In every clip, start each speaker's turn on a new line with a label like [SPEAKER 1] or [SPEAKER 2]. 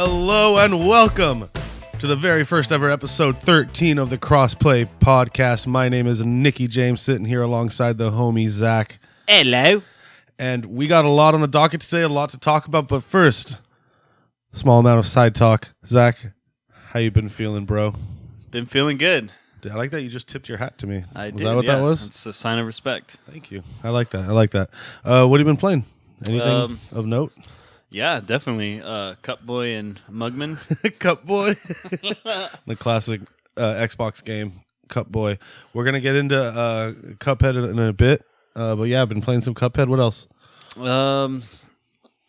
[SPEAKER 1] Hello and welcome to the very first ever episode 13 of the Crossplay podcast. My name is Nicky James, sitting here alongside the homie Zach.
[SPEAKER 2] Hello.
[SPEAKER 1] And we got a lot on the docket today, a lot to talk about. But first, small amount of side talk. Zach, how you been feeling, bro?
[SPEAKER 2] Been feeling good.
[SPEAKER 1] I like that you just tipped your hat to me.
[SPEAKER 2] I did.
[SPEAKER 1] Was that what that was?
[SPEAKER 2] It's a sign of respect.
[SPEAKER 1] Thank you. I like that. What have you been playing? Anything of note?
[SPEAKER 2] Yeah, definitely. Cup Boy and Mugman.
[SPEAKER 1] Cup Boy. The classic Xbox game, Cup Boy. We're going to get into Cuphead in a bit. But yeah, I've been playing some Cuphead. What else?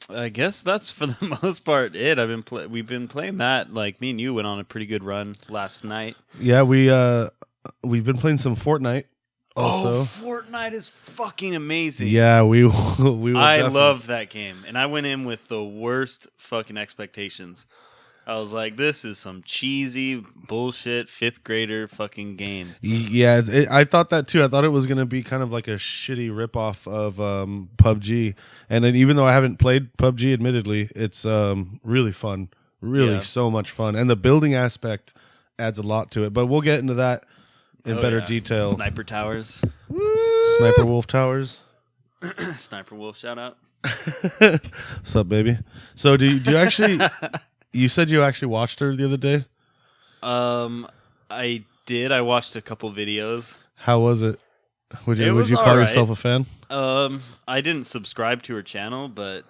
[SPEAKER 2] I guess that's for the most part it. We've been playing that. Like me and you went on a pretty good run last night.
[SPEAKER 1] Yeah, we've been playing some Fortnite. Also.
[SPEAKER 2] Oh, Fortnite is fucking amazing.
[SPEAKER 1] Yeah, we
[SPEAKER 2] I love that game, and I went in with the worst fucking expectations. I was like, this is some cheesy bullshit 5th grader fucking games.
[SPEAKER 1] Yeah, I thought that too. I thought it was going to be kind of like a shitty ripoff of PUBG. And then even though I haven't played PUBG, admittedly, it's really fun. Really so much fun. And the building aspect adds a lot to it. But we'll get into that in better detail.
[SPEAKER 2] Sniper Towers.
[SPEAKER 1] Woo! Sniper Wolf Towers.
[SPEAKER 2] Sniper Wolf, shout out.
[SPEAKER 1] What's up, baby? So do you actually... You said you actually watched her the other day?
[SPEAKER 2] I did. I watched a couple videos.
[SPEAKER 1] How was it? Would you call yourself a fan?
[SPEAKER 2] I didn't subscribe to her channel, but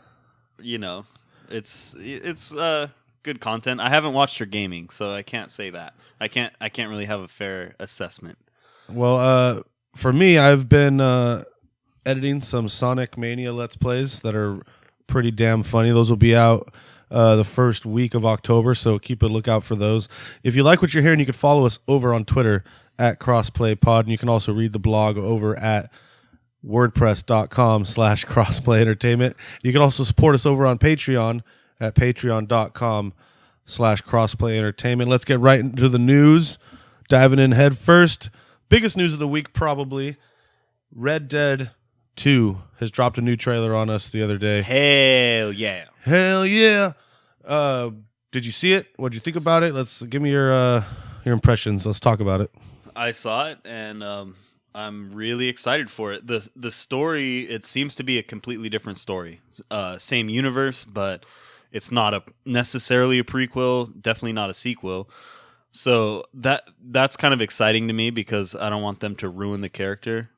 [SPEAKER 2] you know, it's good content. I haven't watched her gaming, so I can't say that. I can't really have a fair assessment.
[SPEAKER 1] Well, for me, I've been editing some Sonic Mania Let's Plays that are pretty damn funny. Those will be out the first week of October, so keep a lookout for those. If you like what you're hearing, you can follow us over on Twitter at CrossPlayPod, and you can also read the blog over at wordpress.com/crossplayentertainment. You can also support us over on Patreon at patreon.com/crossplayentertainment. Let's get right into the news. Diving in head first. Biggest news of the week, probably. Red Dead 2 has dropped a new trailer on us the other day.
[SPEAKER 2] Hell yeah.
[SPEAKER 1] Hell yeah. Did you see it? What did you think about it? Let's give me your impressions. Let's talk about it.
[SPEAKER 2] I saw it, and I'm really excited for it. The story, it seems to be a completely different story. Same universe, but it's not necessarily a prequel, definitely not a sequel. So that's kind of exciting to me because I don't want them to ruin the character.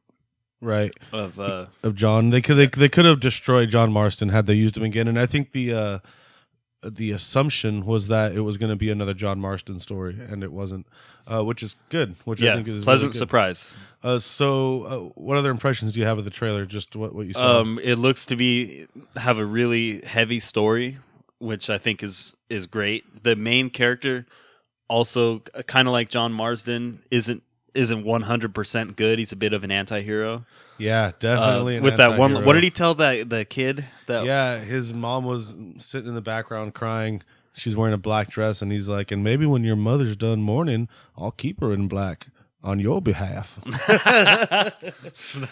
[SPEAKER 1] Right.
[SPEAKER 2] Of
[SPEAKER 1] John. They could have destroyed John Marston had they used him again, and I think the assumption was that it was going to be another John Marston story, and it wasn't, which is good. Which I think is
[SPEAKER 2] pleasant
[SPEAKER 1] really
[SPEAKER 2] surprise.
[SPEAKER 1] So, what other impressions do you have of the trailer? Just what you saw?
[SPEAKER 2] It looks to have a really heavy story, which I think is great. The main character, also kind of like John Marsden, isn't 100% good. He's a bit of an anti-hero.
[SPEAKER 1] Yeah, definitely.
[SPEAKER 2] With that one, what did he tell the kid?
[SPEAKER 1] His mom was sitting in the background crying. She's wearing a black dress, and he's like, "And maybe when your mother's done mourning, I'll keep her in black on your behalf."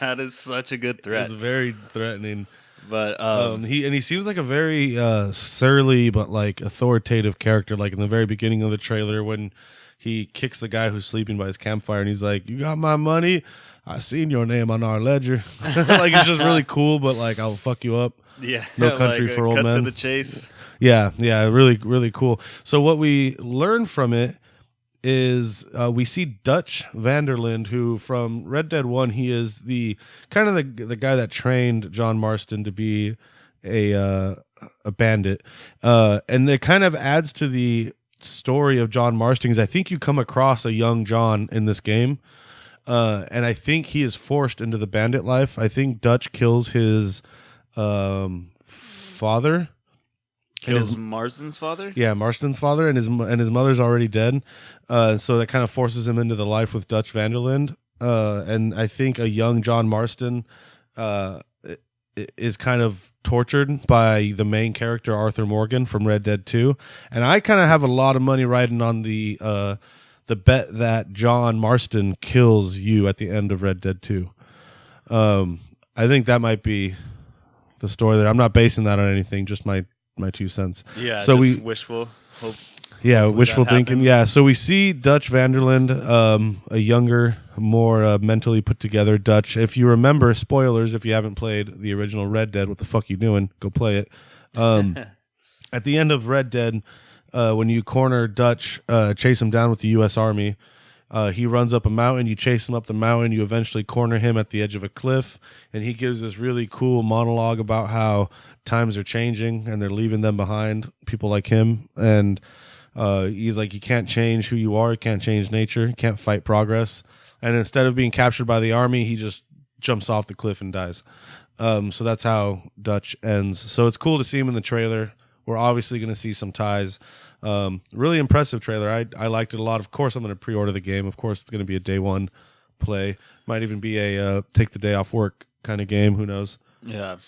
[SPEAKER 2] That is such a good threat.
[SPEAKER 1] It's very threatening.
[SPEAKER 2] But
[SPEAKER 1] he seems like a very surly but like authoritative character. Like in the very beginning of the trailer when he kicks the guy who's sleeping by his campfire, and he's like, "You got my money? I seen your name on our ledger." Like it's just really cool, but like I'll fuck you up.
[SPEAKER 2] Yeah,
[SPEAKER 1] No Country for Old Men.
[SPEAKER 2] Cut to the chase.
[SPEAKER 1] Yeah, really, really cool. So what we learn from it is we see Dutch Vanderland, who from Red Dead 1, he is the kind of the guy that trained John Marston to be a bandit, and it kind of adds to the story of John Marston, because I think you come across a young John in this game, and I think he is forced into the bandit life. I think Dutch kills his father.
[SPEAKER 2] Kills Marston's father?
[SPEAKER 1] Yeah, Marston's father, and his mother's already dead. So that kind of forces him into the life with Dutch Vanderland. And I think a young John Marston is kind of tortured by the main character, Arthur Morgan, from Red Dead 2. And I kind of have a lot of money riding on the bet that John Marston kills you at the end of Red Dead 2. I think that might be the story there. I'm not basing that on anything, just my my 2 cents.
[SPEAKER 2] Yeah,
[SPEAKER 1] so
[SPEAKER 2] just wishful hope.
[SPEAKER 1] Yeah, wishful thinking.
[SPEAKER 2] Happens.
[SPEAKER 1] Yeah, so we see Dutch Vanderland, a younger, more mentally put together Dutch. If you remember, spoilers, if you haven't played the original Red Dead, what the fuck you doing? Go play it. At the end of Red Dead, when you corner Dutch, chase him down with the U.S. Army, he runs up a mountain, you chase him up the mountain, you eventually corner him at the edge of a cliff, and he gives this really cool monologue about how times are changing and they're leaving them behind, people like him, and he's like, you can't change who you are, you can't change nature, you can't fight progress, and instead of being captured by the army, he just jumps off the cliff and dies. So that's how Dutch ends. So it's cool to see him in the trailer. We're obviously going to see some ties. Really impressive trailer. I liked it a lot. Of course, I'm going to pre-order the game. Of course, it's going to be a day one play. Might even be a take the day off work kind of game. Who knows?
[SPEAKER 2] Yeah.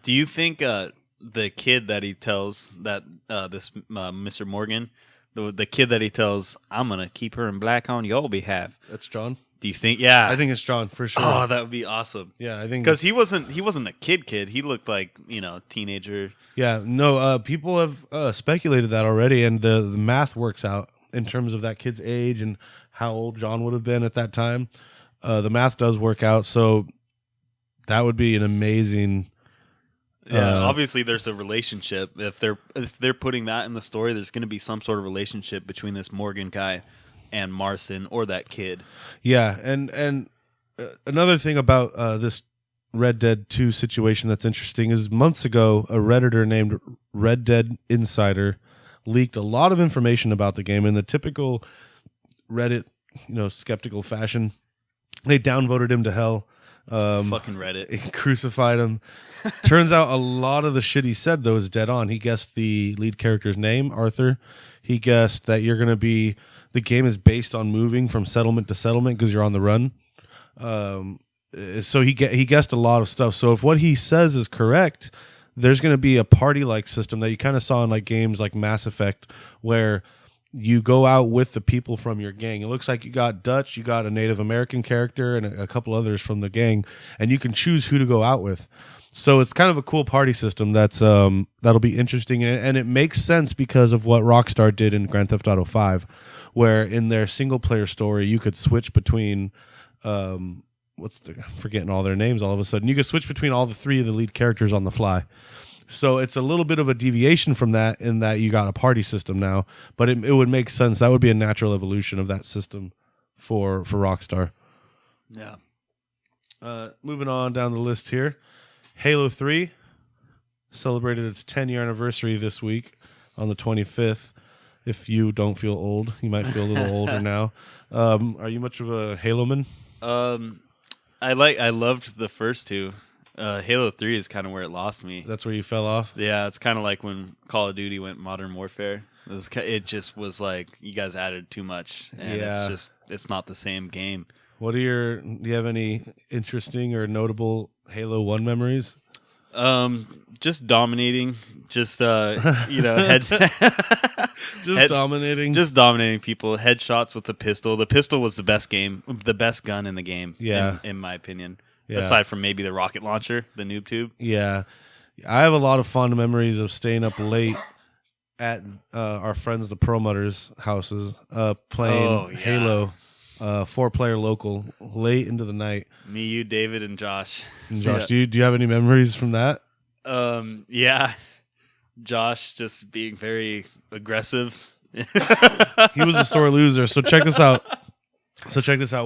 [SPEAKER 2] Do you think the kid that he tells that this Mr. Morgan, the kid that he tells, I'm going to keep her in black on your behalf?
[SPEAKER 1] That's John.
[SPEAKER 2] Do you think? Yeah,
[SPEAKER 1] I think it's John for sure.
[SPEAKER 2] Oh, that would be awesome.
[SPEAKER 1] Yeah, I think
[SPEAKER 2] because he wasn't a kid. He looked like teenager.
[SPEAKER 1] Yeah, no. People have speculated that already, and the math works out in terms of that kid's age and how old John would have been at that time. The math does work out, so that would be an amazing.
[SPEAKER 2] Yeah, obviously there's a relationship. If they're putting that in the story, there's going to be some sort of relationship between this Morgan guy and Marston or that kid.
[SPEAKER 1] Yeah, and another thing about this Red Dead 2 situation that's interesting is months ago, a Redditor named Red Dead Insider leaked a lot of information about the game in the typical Reddit, skeptical fashion. They downvoted him to hell.
[SPEAKER 2] Fucking Reddit.
[SPEAKER 1] Crucified him. Turns out a lot of the shit he said, though, is dead on. He guessed the lead character's name, Arthur. He guessed that you're going to be... The game is based on moving from settlement to settlement because you're on the run. So he guessed a lot of stuff. So if what he says is correct, there's going to be a party-like system that you kind of saw in like games like Mass Effect, where you go out with the people from your gang. It looks like you got Dutch, you got a Native American character, and a couple others from the gang, and you can choose who to go out with. So it's kind of a cool party system that'll be interesting, and it makes sense because of what Rockstar did in Grand Theft Auto 5, where in their single-player story you could switch between I'm forgetting all their names all of a sudden. You could switch between all the three of the lead characters on the fly. So it's a little bit of a deviation from that in that you got a party system now, but it would make sense. That would be a natural evolution of that system for Rockstar.
[SPEAKER 2] Yeah.
[SPEAKER 1] Moving on down the list here. Halo 3 celebrated its 10-year anniversary this week on the 25th. If you don't feel old, you might feel a little older now. Are you much of a Halo-man?
[SPEAKER 2] I loved the first two. Halo 3 is kind of where it lost me.
[SPEAKER 1] That's where you fell off?
[SPEAKER 2] Yeah, it's kind of like when Call of Duty went Modern Warfare. It just was like you guys added too much, and it's not the same game. Do you have any interesting or notable Halo 1 memories? Just dominating, just dominating people. Headshots with the pistol. The pistol was the best gun in the game.
[SPEAKER 1] Yeah,
[SPEAKER 2] in my opinion.
[SPEAKER 1] Yeah.
[SPEAKER 2] Aside from maybe the rocket launcher, the noob tube.
[SPEAKER 1] Yeah, I have a lot of fond memories of staying up late at our friends the Promutters' houses, playing Halo. 4-player local late into the night.
[SPEAKER 2] Me, you, David, and Josh.
[SPEAKER 1] Do you have any memories from that?
[SPEAKER 2] Yeah. Josh just being very aggressive.
[SPEAKER 1] He was a sore loser. So check this out.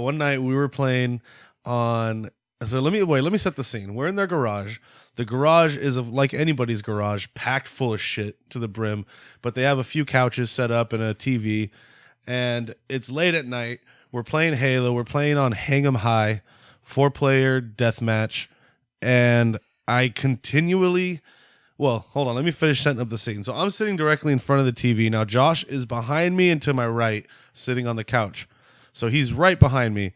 [SPEAKER 1] One night we were playing on. So let me set the scene. We're in their garage. The garage is like anybody's garage, packed full of shit to the brim. But they have a few couches set up and a TV. And it's late at night. We're playing Halo. We're playing on Hang 'em High, 4-player deathmatch, and I continually... Well, hold on. Let me finish setting up the scene. So I'm sitting directly in front of the TV. Now, Josh is behind me and to my right, sitting on the couch. So he's right behind me.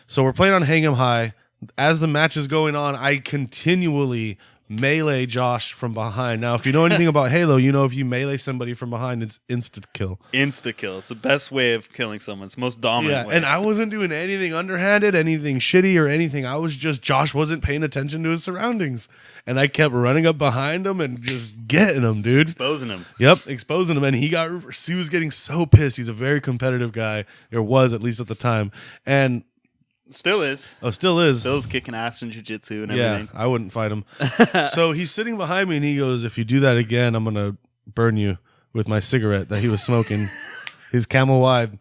[SPEAKER 1] So we're playing on Hang 'em High. As the match is going on, I continually melee Josh from behind. Now, if you know anything about Halo, you know if you melee somebody from behind, it's insta kill.
[SPEAKER 2] Insta kill. It's the best way of killing someone. It's the most dominant way.
[SPEAKER 1] And I wasn't doing anything underhanded, anything shitty or anything. I was just, Josh wasn't paying attention to his surroundings. And I kept running up behind him and just getting him, dude.
[SPEAKER 2] Exposing him.
[SPEAKER 1] Yep, exposing him. And he was getting so pissed. He's a very competitive guy. Or was, at least at the time. And
[SPEAKER 2] still is.
[SPEAKER 1] Oh, still is.
[SPEAKER 2] Still is kicking ass in jiu-jitsu and everything.
[SPEAKER 1] Yeah, I wouldn't fight him. So he's sitting behind me and he goes, if you do that again, I'm going to burn you with my cigarette that he was smoking. His Camel Wide.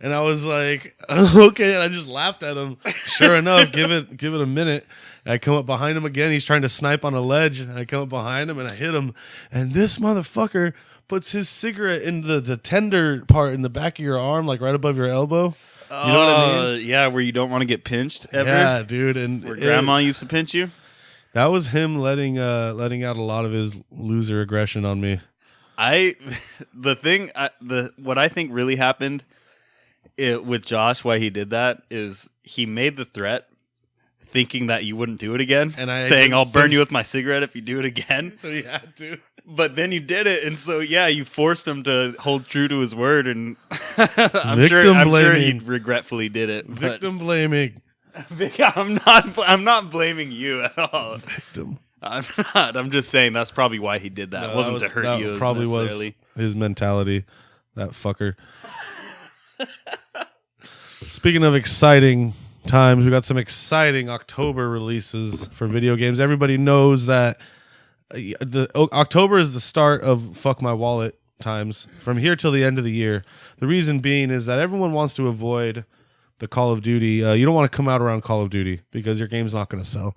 [SPEAKER 1] And I was like, okay. And I just laughed at him. Sure enough, give it a minute. And I come up behind him again. He's trying to snipe on a ledge. And I come up behind him and I hit him. And this motherfucker puts his cigarette in the tender part in the back of your arm, like right above your elbow. You know what I mean?
[SPEAKER 2] Yeah, where you don't want to get pinched ever.
[SPEAKER 1] Yeah, dude. And
[SPEAKER 2] where grandma used to pinch you.
[SPEAKER 1] That was him letting out a lot of his loser aggression on me.
[SPEAKER 2] What I think really happened with Josh, why he did that, is he made the threat thinking that you wouldn't do it again, and saying, I'll burn you with my cigarette if you do it again.
[SPEAKER 1] So he had to.
[SPEAKER 2] But then you did it, and so yeah, you forced him to hold true to his word, and I'm sure he regretfully did it.
[SPEAKER 1] Victim blaming.
[SPEAKER 2] I'm not blaming you at all.
[SPEAKER 1] Victim.
[SPEAKER 2] I'm not. I'm just saying that's probably why he did that.
[SPEAKER 1] No,
[SPEAKER 2] it wasn't to hurt you.
[SPEAKER 1] Probably was his mentality. That fucker. Speaking of exciting times, we got some exciting October releases for video games. Everybody knows that October is the start of fuck my wallet times from here till the end of the year. The reason being is that everyone wants to avoid the Call of Duty. You don't want to come out around Call of Duty because your game's not going to sell.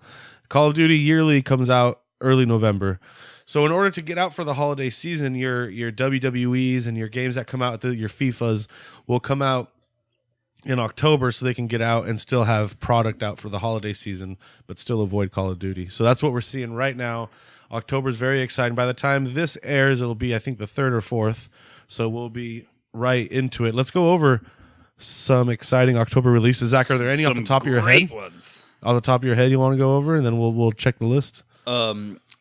[SPEAKER 1] Call of Duty yearly comes out early November. So in order to get out for the holiday season, your WWIs and your games that come out, your FIFAs will come out in October so they can get out and still have product out for the holiday season, but still avoid Call of Duty. So that's what we're seeing right now. October is very exciting. By the time this airs, it'll be, I think, the 3rd or 4th. So we'll be right into it. Let's go over some exciting October releases. Zach, are there any off the top of your head?
[SPEAKER 2] Ones.
[SPEAKER 1] Off the top of your head you want to go over, and then we'll check the list?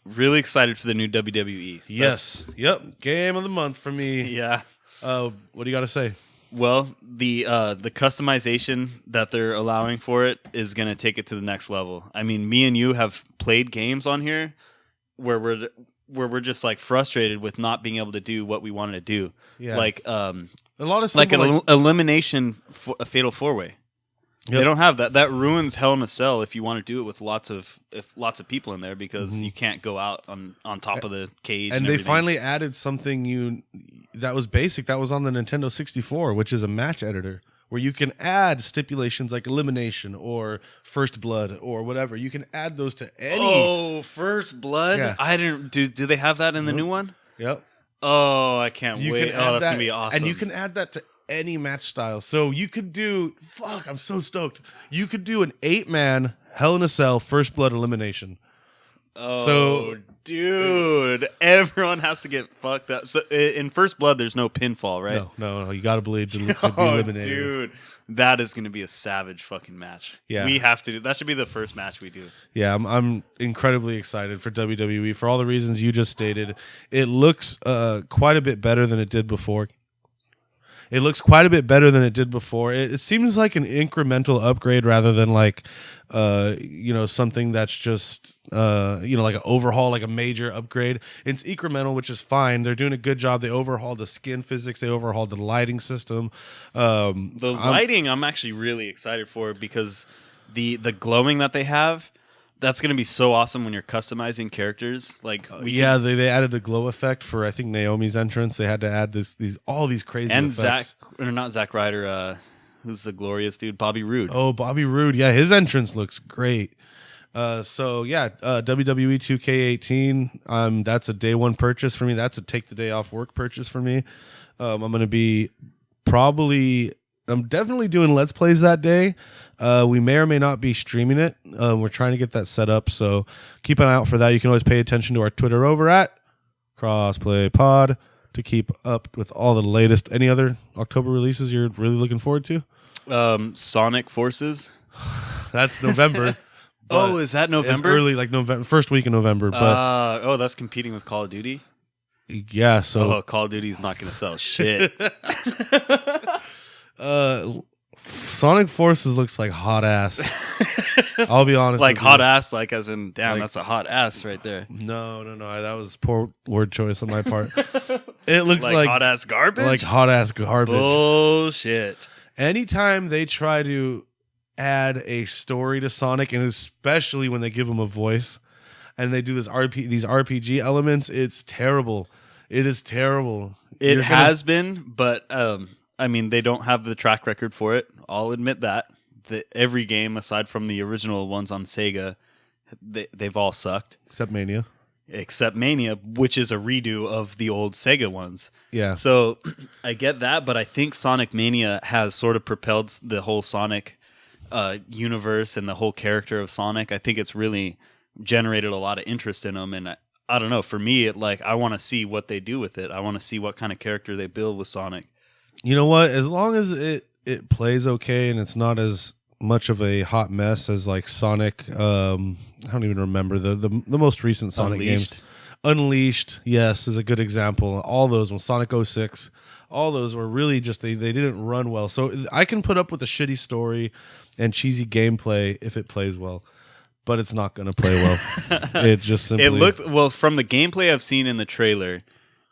[SPEAKER 2] Really excited for the new WWE.
[SPEAKER 1] Yes. Yep. Game of the month for me.
[SPEAKER 2] Yeah.
[SPEAKER 1] What do you got to say?
[SPEAKER 2] Well, the customization that they're allowing for it is going to take it to the next level. I mean, me and you have played games on here where we're just like frustrated with not being able to do what we wanted to do. Yeah. Like a lot of simple, like an elimination, a fatal 4-way. Yep. They don't have that. That ruins Hell in a Cell if you want to do it with lots of people in there, because you can't go out on top of the cage.
[SPEAKER 1] And they finally added something that was basic, that was on the Nintendo 64, which is a match editor, where you can add stipulations like elimination or first blood or whatever. You can add those to any.
[SPEAKER 2] Oh, first blood! Yeah. I didn't. Do they have that in the new one?
[SPEAKER 1] Yep.
[SPEAKER 2] Oh, I can't wait! Oh, that's gonna be awesome!
[SPEAKER 1] And you can add that to any match style. So you could do. Fuck! I'm so stoked. You could do an 8-man Hell in a Cell first blood elimination.
[SPEAKER 2] Oh, so, dude, everyone has to get fucked up. So in First Blood, there's no pinfall, right?
[SPEAKER 1] No. You got to believe to be eliminated.
[SPEAKER 2] Dude, that is going to be a savage fucking match. Yeah, we have to do. That should be the first match we do.
[SPEAKER 1] Yeah, I'm incredibly excited for WWE for all the reasons you just stated. It looks quite a bit better than it did before. It seems like an incremental upgrade rather than like, something that's just, like an overhaul, like a major upgrade. It's incremental, which is fine. They're doing a good job. They overhauled the skin physics. They overhauled the lighting system.
[SPEAKER 2] Lighting, I'm actually really excited for, because the glowing that they have, that's going to be so awesome when you're customizing characters. Like, they
[SPEAKER 1] added the glow effect for, I think, Naomi's entrance. They had to add all these crazy effects.
[SPEAKER 2] Not Zack Ryder, who's the glorious dude? Bobby Roode.
[SPEAKER 1] Oh, Bobby Roode. Yeah, his entrance looks great. WWE 2K18. That's a day one purchase for me. That's a take the day off work purchase for me. I'm going to be I'm definitely doing Let's Plays that day. We may or may not be streaming it. We're trying to get that set up, so keep an eye out for that. You can always pay attention to our Twitter over at Crossplay Pod to keep up with all the latest. Any other October releases you're really looking forward to?
[SPEAKER 2] Sonic Forces.
[SPEAKER 1] That's November.
[SPEAKER 2] Oh, is that November?
[SPEAKER 1] It's early, like November, first week in November. But
[SPEAKER 2] that's competing with Call of Duty.
[SPEAKER 1] yeah, so
[SPEAKER 2] Call of Duty's not going to sell shit.
[SPEAKER 1] Sonic Forces looks like hot ass. I'll be honest.
[SPEAKER 2] Like
[SPEAKER 1] with
[SPEAKER 2] hot
[SPEAKER 1] you.
[SPEAKER 2] ass, like as in, damn,
[SPEAKER 1] Like-
[SPEAKER 2] that's a hot ass right there.
[SPEAKER 1] No, that was poor word choice on my part. It looks
[SPEAKER 2] Like
[SPEAKER 1] like
[SPEAKER 2] hot ass garbage.
[SPEAKER 1] like hot ass garbage.
[SPEAKER 2] Bullshit.
[SPEAKER 1] Anytime they try to add a story to Sonic, and especially when they give him a voice, and they do these RPG elements, it's terrible. It is terrible.
[SPEAKER 2] It has been, but I mean, they don't have the track record for it. I'll admit that. Every game, aside from the original ones on Sega, they've all sucked.
[SPEAKER 1] Except Mania.
[SPEAKER 2] Except Mania, which is a redo of the old Sega ones.
[SPEAKER 1] Yeah.
[SPEAKER 2] So I get that, but I think Sonic Mania has sort of propelled the whole Sonic universe and the whole character of Sonic. I think it's really generated a lot of interest in them, and I don't know. For me, I want to see what they do with it. I want to see what kind of character they build with Sonic.
[SPEAKER 1] You know what? As long as it plays okay and it's not as much of a hot mess as like Sonic. I don't even remember the most recent Sonic games. Unleashed, yes, is a good example. All those, when Sonic 06, all those were really just they didn't run well. So I can put up with a shitty story and cheesy gameplay if it plays well, but it's not going to play well. It just simply
[SPEAKER 2] from the gameplay I've seen in the trailer.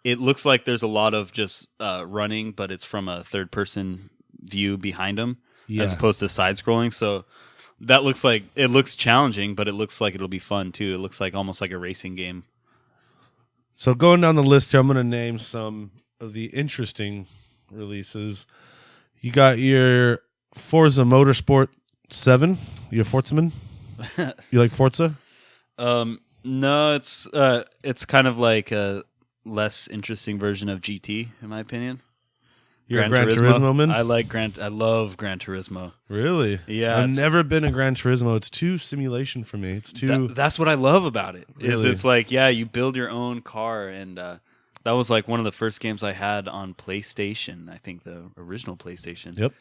[SPEAKER 2] It looks like there's a lot of just running, but it's from a third-person view behind them, as opposed to side-scrolling. So that looks challenging, but it looks like it'll be fun too. It looks like almost like a racing game.
[SPEAKER 1] So going down the list here, I'm going to name some of the interesting releases. You got your Forza Motorsport 7. You a Forzaman? You like Forza?
[SPEAKER 2] No, it's kind of like a less interesting version of GT, in my opinion.
[SPEAKER 1] You're a Gran Turismo man?
[SPEAKER 2] I love Gran Turismo.
[SPEAKER 1] Really?
[SPEAKER 2] Yeah.
[SPEAKER 1] I've never been a Gran Turismo. It's too simulation for me. It's too...
[SPEAKER 2] That's what I love about it.
[SPEAKER 1] Really?
[SPEAKER 2] It's like, yeah, you build your own car, and that was like one of the first games I had on PlayStation. I think the original PlayStation.
[SPEAKER 1] Yep.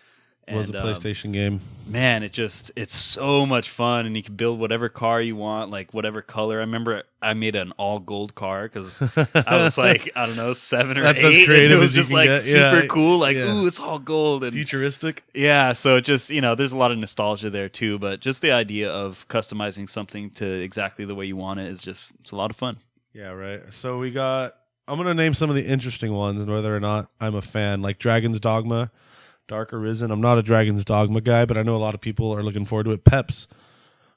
[SPEAKER 1] It was a PlayStation game.
[SPEAKER 2] Man, it's so much fun, and you can build whatever car you want, like whatever color. I remember I made an all gold car because I was like, I don't know, 7 or 8.
[SPEAKER 1] That's as creative
[SPEAKER 2] and it was
[SPEAKER 1] as you
[SPEAKER 2] just
[SPEAKER 1] can
[SPEAKER 2] like
[SPEAKER 1] get.
[SPEAKER 2] super
[SPEAKER 1] Yeah.
[SPEAKER 2] cool. Like,
[SPEAKER 1] Yeah.
[SPEAKER 2] ooh, it's all gold and
[SPEAKER 1] Futuristic.
[SPEAKER 2] yeah. So it just there's a lot of nostalgia there too. But just the idea of customizing something to exactly the way you want it is it's a lot of fun.
[SPEAKER 1] Yeah, right. So we got... I'm going to name some of the interesting ones and whether or not I'm a fan. Like Dragon's Dogma, Dark Arisen. I'm not a Dragon's Dogma guy, but I know a lot of people are looking forward to it. Peps.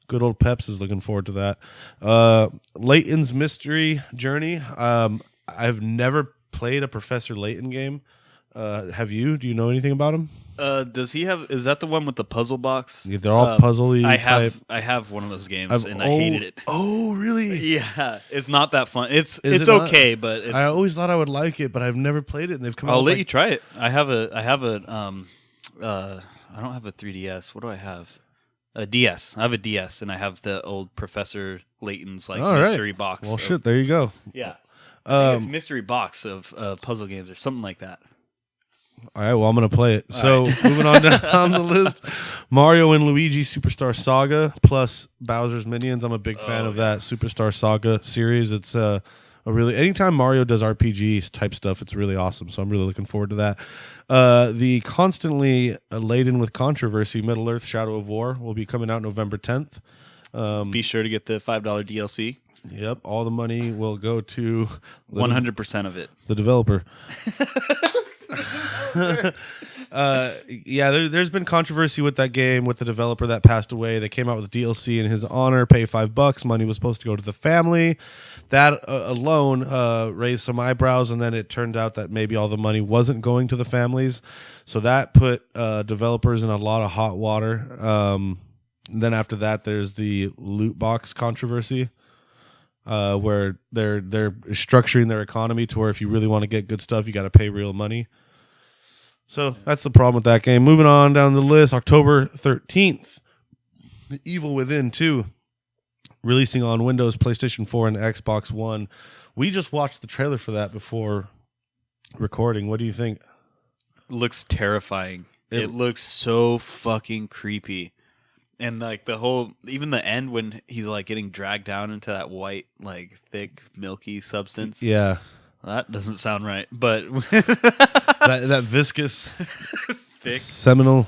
[SPEAKER 1] Good old Peps is looking forward to that. Layton's Mystery Journey. I've never played a Professor Layton game. Have you? Do you know anything about him?
[SPEAKER 2] Does he have? Is that the one with the puzzle box?
[SPEAKER 1] Yeah, they're all puzzly type.
[SPEAKER 2] I have one of those games, and I hated it.
[SPEAKER 1] Oh, really?
[SPEAKER 2] Yeah, it's not that fun. It's
[SPEAKER 1] it
[SPEAKER 2] okay, but
[SPEAKER 1] I always thought I would like it, but I've never played it. And they've come out.
[SPEAKER 2] I'll let
[SPEAKER 1] like,
[SPEAKER 2] you try it. I don't have a 3DS. What do I have? A DS. I have a DS, and I have the old Professor Layton's mystery box.
[SPEAKER 1] Well, shit. There you go.
[SPEAKER 2] Yeah, I think it's mystery box of puzzle games or something like that.
[SPEAKER 1] All right, well, I'm going to play it. So, moving on down the list, Mario and Luigi Superstar Saga plus Bowser's Minions. I'm a big fan of that Superstar Saga series. It's a really... Anytime Mario does RPG type stuff, it's really awesome. So, I'm really looking forward to that. The constantly laden with controversy Middle-earth Shadow of War will be coming out November 10th.
[SPEAKER 2] Be sure to get the $5 DLC.
[SPEAKER 1] Yep, all the money will go to...
[SPEAKER 2] 100% of it.
[SPEAKER 1] The developer. There's been controversy with that game with the developer that passed away. They came out with DLC in his honor, pay $5. Money was supposed to go to the family. That alone raised some eyebrows, and then it turned out that maybe all the money wasn't going to the families. So that put developers in a lot of hot water. Then after that, there's the loot box controversy. Where they're structuring their economy to where if you really want to get good stuff, you got to pay real money. So that's the problem with that game. Moving on down the list, October 13th, The Evil Within 2, releasing on Windows, PlayStation 4, and Xbox One. We just watched the trailer for that before recording. What do you think?
[SPEAKER 2] Looks terrifying. It looks so fucking creepy. And like the whole, even the end when he's like getting dragged down into that white, like thick, milky substance.
[SPEAKER 1] Yeah.
[SPEAKER 2] That doesn't sound right, but
[SPEAKER 1] that viscous,
[SPEAKER 2] thick,
[SPEAKER 1] seminal.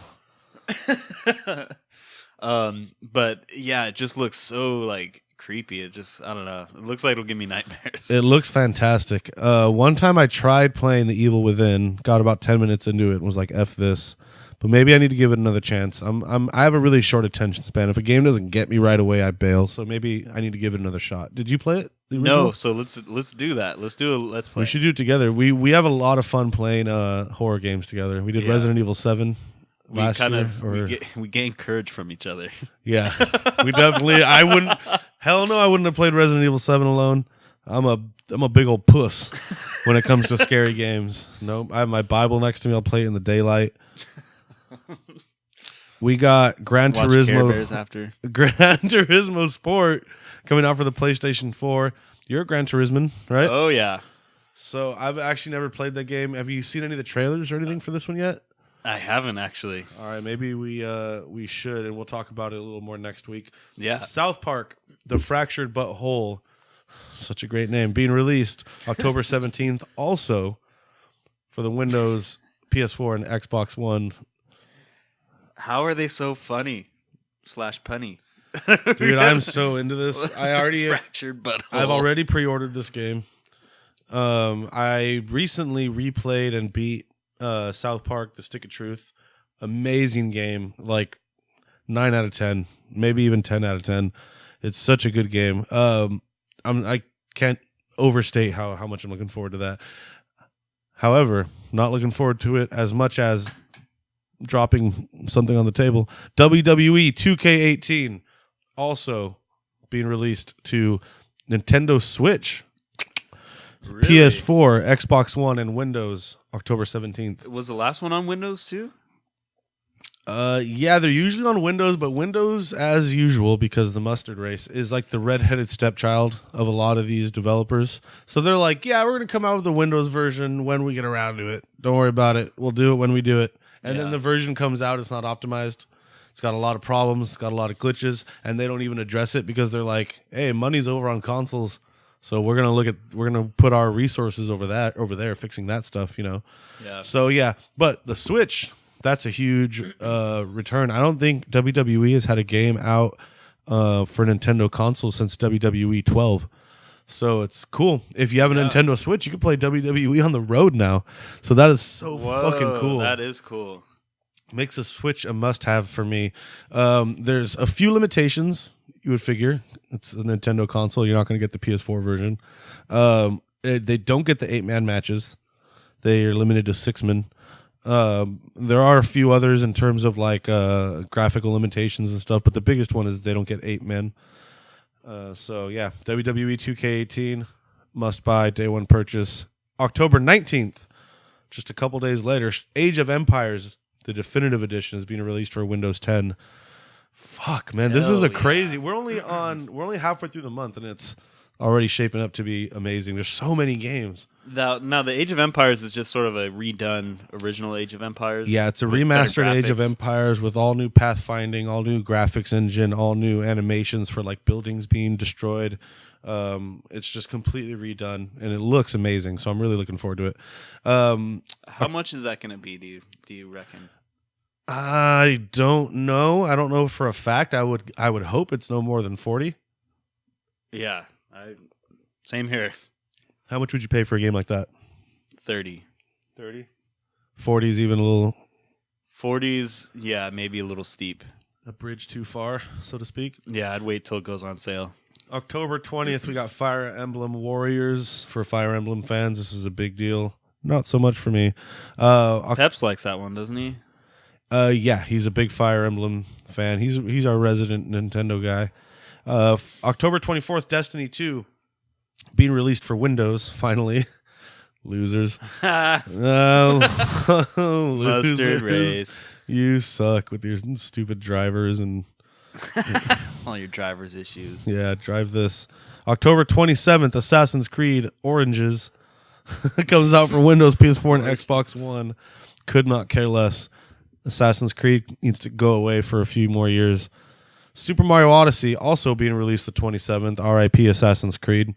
[SPEAKER 2] But yeah, it just looks so like creepy. It just, I don't know. It looks like it'll give me nightmares.
[SPEAKER 1] It looks fantastic. One time I tried playing The Evil Within, got about 10 minutes into it, and was like, "F this." But maybe I need to give it another chance. I have a really short attention span. If a game doesn't get me right away, I bail. So maybe I need to give it another shot. Did you play it?
[SPEAKER 2] No, so let's do that. Let's do a let's play.
[SPEAKER 1] We should do it together. We have a lot of fun playing horror games together. We did Resident Evil 7 last year.
[SPEAKER 2] We gain courage from each other.
[SPEAKER 1] Yeah, we definitely. I wouldn't have played Resident Evil 7 alone. I'm a big old puss when it comes to scary games. No, I have my Bible next to me. I'll play it in the daylight. We got Gran Turismo Sport coming out for the PlayStation 4. You're a Gran Turismo, right?
[SPEAKER 2] Oh yeah.
[SPEAKER 1] So I've actually never played that game. Have you seen any of the trailers or anything for this one yet?
[SPEAKER 2] I haven't actually.
[SPEAKER 1] All right, maybe we should, and we'll talk about it a little more next week.
[SPEAKER 2] Yeah.
[SPEAKER 1] South Park: The Fractured But Whole. Such a great name. Being released October 17th, also for the Windows, PS4, and Xbox One.
[SPEAKER 2] How are they so funny / punny?
[SPEAKER 1] Dude, I'm so into this.
[SPEAKER 2] Fractured butthole.
[SPEAKER 1] I've already pre-ordered this game. I recently replayed and beat South Park: The Stick of Truth. Amazing game. Like 9 out of 10, maybe even 10 out of 10. It's such a good game. I can't overstate how much I'm looking forward to that. However, not looking forward to it as much as dropping something on the table. WWE 2K18 also being released to Nintendo Switch,
[SPEAKER 2] Really?
[SPEAKER 1] PS4, Xbox One, and Windows October 17th.
[SPEAKER 2] Was the last one on Windows too?
[SPEAKER 1] Yeah, they're usually on Windows, but Windows, as usual, because the mustard race is like the redheaded stepchild of a lot of these developers. So they're like, yeah, we're going to come out with the Windows version when we get around to it. Don't worry about it. We'll do it when we do it. And then the version comes out, it's not optimized. It's got a lot of problems. It's got a lot of glitches, and they don't even address it because they're like, hey, money's over on consoles. So we're gonna put our resources over there, fixing that stuff, you know.
[SPEAKER 2] Yeah.
[SPEAKER 1] So yeah, but the Switch, that's a huge return. I don't think WWE has had a game out for Nintendo consoles since WWE 12. So it's cool. If you have a Nintendo Switch, you can play WWE on the road now. So that is so fucking cool.
[SPEAKER 2] That is cool.
[SPEAKER 1] Makes a Switch a must-have for me. There's a few limitations. You would figure it's a Nintendo console. You're not going to get the PS4 version. They don't get the 8-man matches. They are limited to 6-man. There are a few others in terms of like graphical limitations and stuff, but the biggest one is they don't get 8 men. So yeah, WWE 2K18 must buy, day one purchase. October 19th, just a couple days later, Age of Empires, the definitive edition, is being released for Windows 10. Fuck, man, this is a crazy. We're only halfway through the month, and it's already shaping up to be amazing. There's so many games.
[SPEAKER 2] Now, the Age of Empires is just sort of a redone original Age of Empires.
[SPEAKER 1] Yeah, it's a remastered Age of Empires with all new pathfinding, all new graphics engine, all new animations for like buildings being destroyed. It's just completely redone, and it looks amazing. So I'm really looking forward to it.
[SPEAKER 2] How much is that going to be? Do you reckon?
[SPEAKER 1] I don't know. I don't know for a fact. I would hope it's no more than 40.
[SPEAKER 2] Yeah, same here.
[SPEAKER 1] How much would you pay for a game like that?
[SPEAKER 2] 30.
[SPEAKER 1] 30? 40's even a little...
[SPEAKER 2] 40's, yeah, maybe a little steep.
[SPEAKER 1] A bridge too far, so to speak.
[SPEAKER 2] Yeah, I'd wait till it goes on sale.
[SPEAKER 1] October 20th, we got Fire Emblem Warriors. For Fire Emblem fans, this is a big deal. Not so much for me.
[SPEAKER 2] Peps likes that one, doesn't he?
[SPEAKER 1] Yeah, he's a big Fire Emblem fan. He's our resident Nintendo guy. October 24th, Destiny 2 being released for Windows, finally. Losers.
[SPEAKER 2] Mustard race.
[SPEAKER 1] You suck with your stupid drivers and...
[SPEAKER 2] all your driver's issues.
[SPEAKER 1] Yeah, drive this. October 27th, Assassin's Creed Oranges comes out for Windows, PS4, and Xbox One. Could not care less. Assassin's Creed needs to go away for a few more years. Super Mario Odyssey also being released the 27th. R.I.P. Assassin's Creed.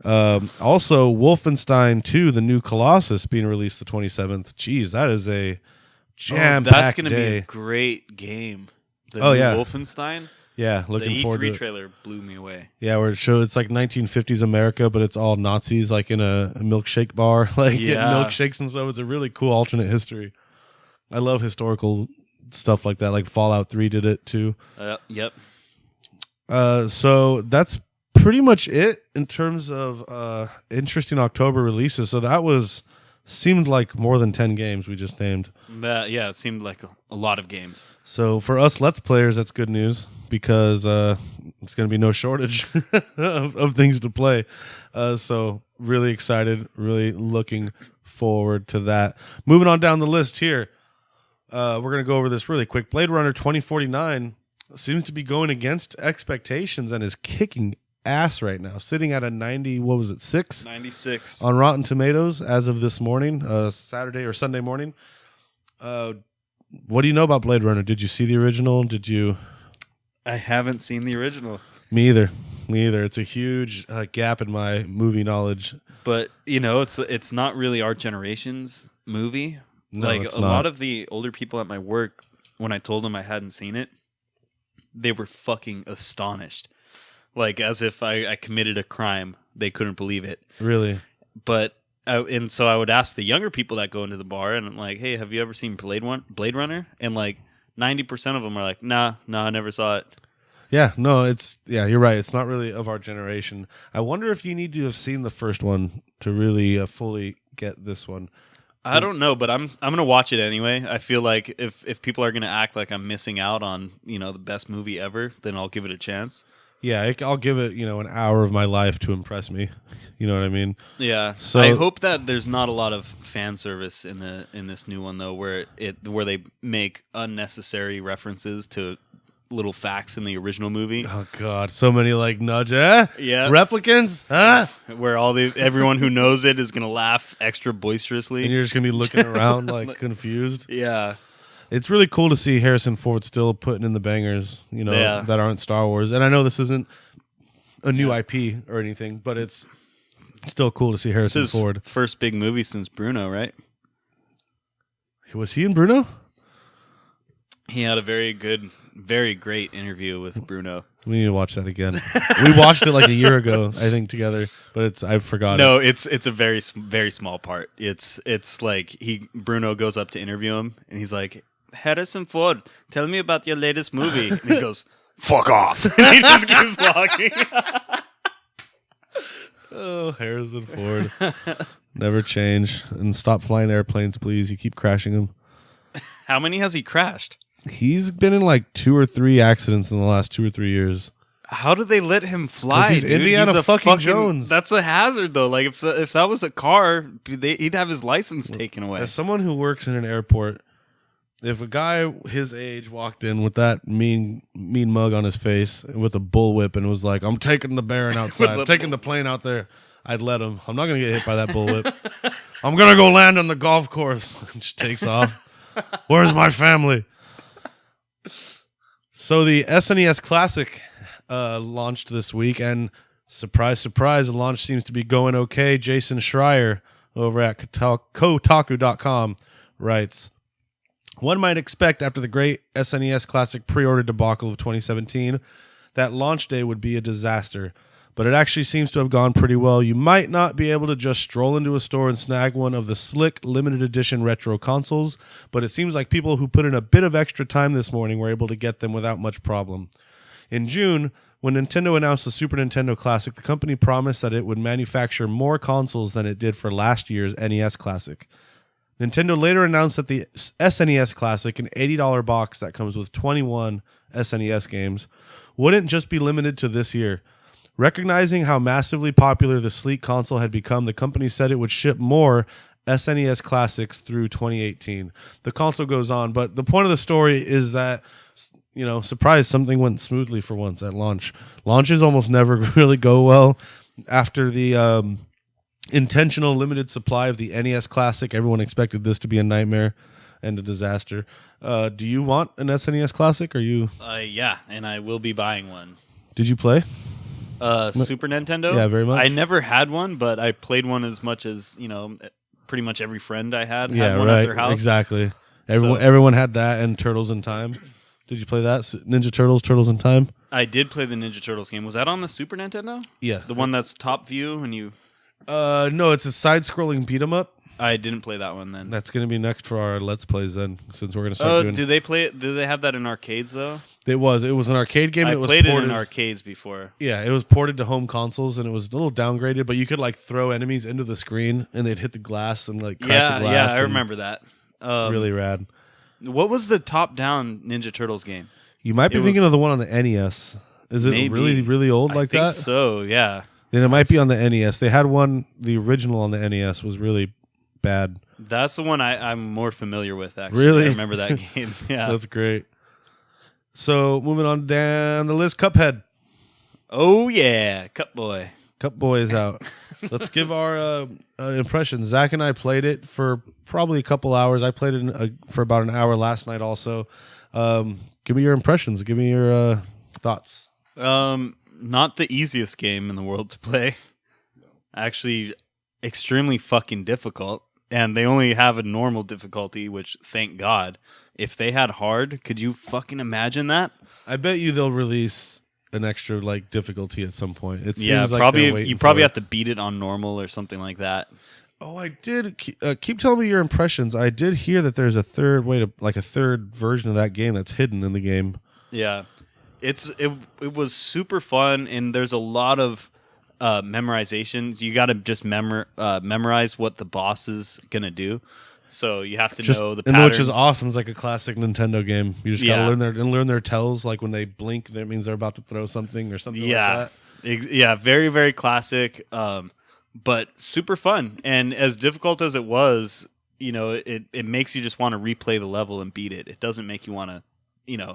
[SPEAKER 1] Also, Wolfenstein 2, the new Colossus, being released the 27th. Jeez, that is a jam-packed day.
[SPEAKER 2] That's going to be a great game. The new Wolfenstein.
[SPEAKER 1] Yeah, looking forward to it.
[SPEAKER 2] The E3 trailer blew me away.
[SPEAKER 1] Yeah, where it shows it's like 1950s America, but it's all Nazis, like in a milkshake bar, like getting milkshakes and stuff. It's a really cool alternate history. I love historical stuff like that. Like Fallout 3 did it too.
[SPEAKER 2] Yep.
[SPEAKER 1] So that's pretty much it in terms of interesting October releases. So that seemed like more than 10 games we just named.
[SPEAKER 2] Yeah, it seemed like a lot of games.
[SPEAKER 1] So for us Let's Players, that's good news because it's going to be no shortage of things to play. So really excited, really looking forward to that. Moving on down the list here, we're going to go over this really quick. Blade Runner 2049 seems to be going against expectations and is kicking ass right now, sitting at a 96
[SPEAKER 2] on
[SPEAKER 1] Rotten Tomatoes as of this morning, Saturday or Sunday morning. What do you know about Blade Runner? Did you see the original?
[SPEAKER 2] I haven't seen the original.
[SPEAKER 1] Me either. It's a huge gap in my movie knowledge.
[SPEAKER 2] But it's not really our generation's movie.
[SPEAKER 1] No,
[SPEAKER 2] like
[SPEAKER 1] it's
[SPEAKER 2] a lot of the older people at my work, when I told them I hadn't seen it, they were fucking astonished. Like as if I committed a crime. They couldn't believe it.
[SPEAKER 1] Really?
[SPEAKER 2] But so I would ask the younger people that go into the bar, and I'm like, "Hey, have you ever seen Blade Runner?" And like 90% of them are like, "Nah, I never saw it."
[SPEAKER 1] Yeah, no, you're right. It's not really of our generation. I wonder if you need to have seen the first one to really fully get this one.
[SPEAKER 2] I don't know, but I'm gonna watch it anyway. I feel like if people are gonna act like I'm missing out on the best movie ever, then I'll give it a chance.
[SPEAKER 1] Yeah, I'll give it an hour of my life to impress me. You know what I mean?
[SPEAKER 2] Yeah. So I hope that there's not a lot of fan service in this new one though, where they make unnecessary references to little facts in the original movie.
[SPEAKER 1] Oh God, so many like nudge, yeah, replicants,
[SPEAKER 2] where everyone who knows it is gonna laugh extra boisterously,
[SPEAKER 1] and you're just gonna be looking around like confused.
[SPEAKER 2] Yeah.
[SPEAKER 1] It's really cool to see Harrison Ford still putting in the bangers, that aren't Star Wars. And I know this isn't a new IP or anything, but it's still cool to see Harrison Ford.
[SPEAKER 2] First big movie since Bruno, right?
[SPEAKER 1] Was he in Bruno?
[SPEAKER 2] He had a very great interview with Bruno.
[SPEAKER 1] We need to watch that again. We watched it like a year ago, I think, together, but I forgot.
[SPEAKER 2] No, it's a very, very small part. It's like Bruno goes up to interview him, and he's like, "Harrison Ford, tell me about your latest movie." And he goes, "Fuck off." And he just keeps walking.
[SPEAKER 1] Oh, Harrison Ford. Never change. And stop flying airplanes, please. You keep crashing them.
[SPEAKER 2] How many has he crashed?
[SPEAKER 1] He's been in like 2 or 3 accidents in the last 2 or 3 years.
[SPEAKER 2] How do they let him fly?
[SPEAKER 1] He's
[SPEAKER 2] dude?
[SPEAKER 1] Indiana
[SPEAKER 2] he's
[SPEAKER 1] fucking Jones.
[SPEAKER 2] That's a hazard, though. Like if that was a car, he'd have his license taken away.
[SPEAKER 1] As someone who works in an airport, if a guy his age walked in with that mean mug on his face with a bullwhip and was like, "I'm taking the Baron outside, I'm taking the plane out there," I'd let him. I'm not gonna get hit by that bullwhip. I'm gonna go land on the golf course. And just takes off. Where's my family? So the SNES Classic launched this week, and surprise, surprise, the launch seems to be going okay. Jason Schreier over at Kotaku.com writes, "One might expect after the great SNES Classic pre-order debacle of 2017 that launch day would be a disaster, but it actually seems to have gone pretty well. You might not be able to just stroll into a store and snag one of the slick limited edition retro consoles, but it seems like people who put in a bit of extra time this morning were able to get them without much problem. In June, when Nintendo announced the Super Nintendo Classic, the company promised that it would manufacture more consoles than it did for last year's NES Classic. Nintendo later announced that the SNES Classic, an $80 box that comes with 21 SNES games, wouldn't just be limited to this year. Recognizing how massively popular the sleek console had become, the company said it would ship more SNES Classics through 2018. The console goes on, but the point of the story is that, surprise, something went smoothly for once at launch. Launches almost never really go well. After the intentional limited supply of the NES Classic, everyone expected this to be a nightmare. and a disaster. Do you want an SNES Classic? Or you?
[SPEAKER 2] Yeah, and I will be buying one.
[SPEAKER 1] Did you play?
[SPEAKER 2] Super Nintendo?
[SPEAKER 1] Yeah, very much.
[SPEAKER 2] I never had one, but I played one as much as, pretty much every friend I had one
[SPEAKER 1] right.
[SPEAKER 2] at their house.
[SPEAKER 1] Exactly. Everyone had that and Turtles in Time. Did you play that? Ninja Turtles, Turtles in Time?
[SPEAKER 2] I did play the Ninja Turtles game. Was that on the Super Nintendo?
[SPEAKER 1] Yeah.
[SPEAKER 2] The one that's top view and you...
[SPEAKER 1] No, it's a side-scrolling beat-em-up.
[SPEAKER 2] I didn't play that one then.
[SPEAKER 1] That's going to be next for our Let's Plays then, since we're going to start doing...
[SPEAKER 2] do they play it? Do they have that in arcades though?
[SPEAKER 1] It was an arcade game.
[SPEAKER 2] I
[SPEAKER 1] it was
[SPEAKER 2] played
[SPEAKER 1] ported,
[SPEAKER 2] it in arcades before.
[SPEAKER 1] Yeah, it was ported to home consoles, and it was a little downgraded, but you could like throw enemies into the screen, and they'd hit the glass and like crack the glass.
[SPEAKER 2] Yeah, I remember that.
[SPEAKER 1] Really rad.
[SPEAKER 2] What was the top-down Ninja Turtles game?
[SPEAKER 1] You might be thinking of the one on the NES. Is it
[SPEAKER 2] maybe.
[SPEAKER 1] really, really old like that?
[SPEAKER 2] I think so, yeah.
[SPEAKER 1] Then it might be on the NES. They had one, the original on the NES was really bad.
[SPEAKER 2] That's the one I'm more familiar with, actually.
[SPEAKER 1] Really?
[SPEAKER 2] I remember that game. Yeah.
[SPEAKER 1] That's great. So, moving on down the list, Cuphead.
[SPEAKER 2] Oh, yeah. Cup Boy.
[SPEAKER 1] Cup Boy is out. Let's give our impressions. Zach and I played it for probably a couple hours. I played it for about an hour last night also. Give me your impressions. Give me your thoughts.
[SPEAKER 2] Not the easiest game in the world to play. Actually, extremely fucking difficult. And they only have a normal difficulty, which, thank God. If they had hard, could you fucking imagine that?
[SPEAKER 1] I bet you they'll release an extra like difficulty at some point. It seems like
[SPEAKER 2] probably you probably have to beat it on normal or something like that.
[SPEAKER 1] Oh, I did. Keep telling me your impressions. I did hear that there's a third version of that game that's hidden in the game.
[SPEAKER 2] Yeah, it was super fun, and there's a lot of memorizations. You got to just memorize what the boss is gonna do. So you have to know the patterns.
[SPEAKER 1] Which is awesome. It's like a classic Nintendo game. You just gotta learn their tells. Like when they blink, that means they're about to throw something or something like that.
[SPEAKER 2] Yeah, very, very classic, but super fun. And as difficult as it was, it makes you just want to replay the level and beat it. It doesn't make you want to,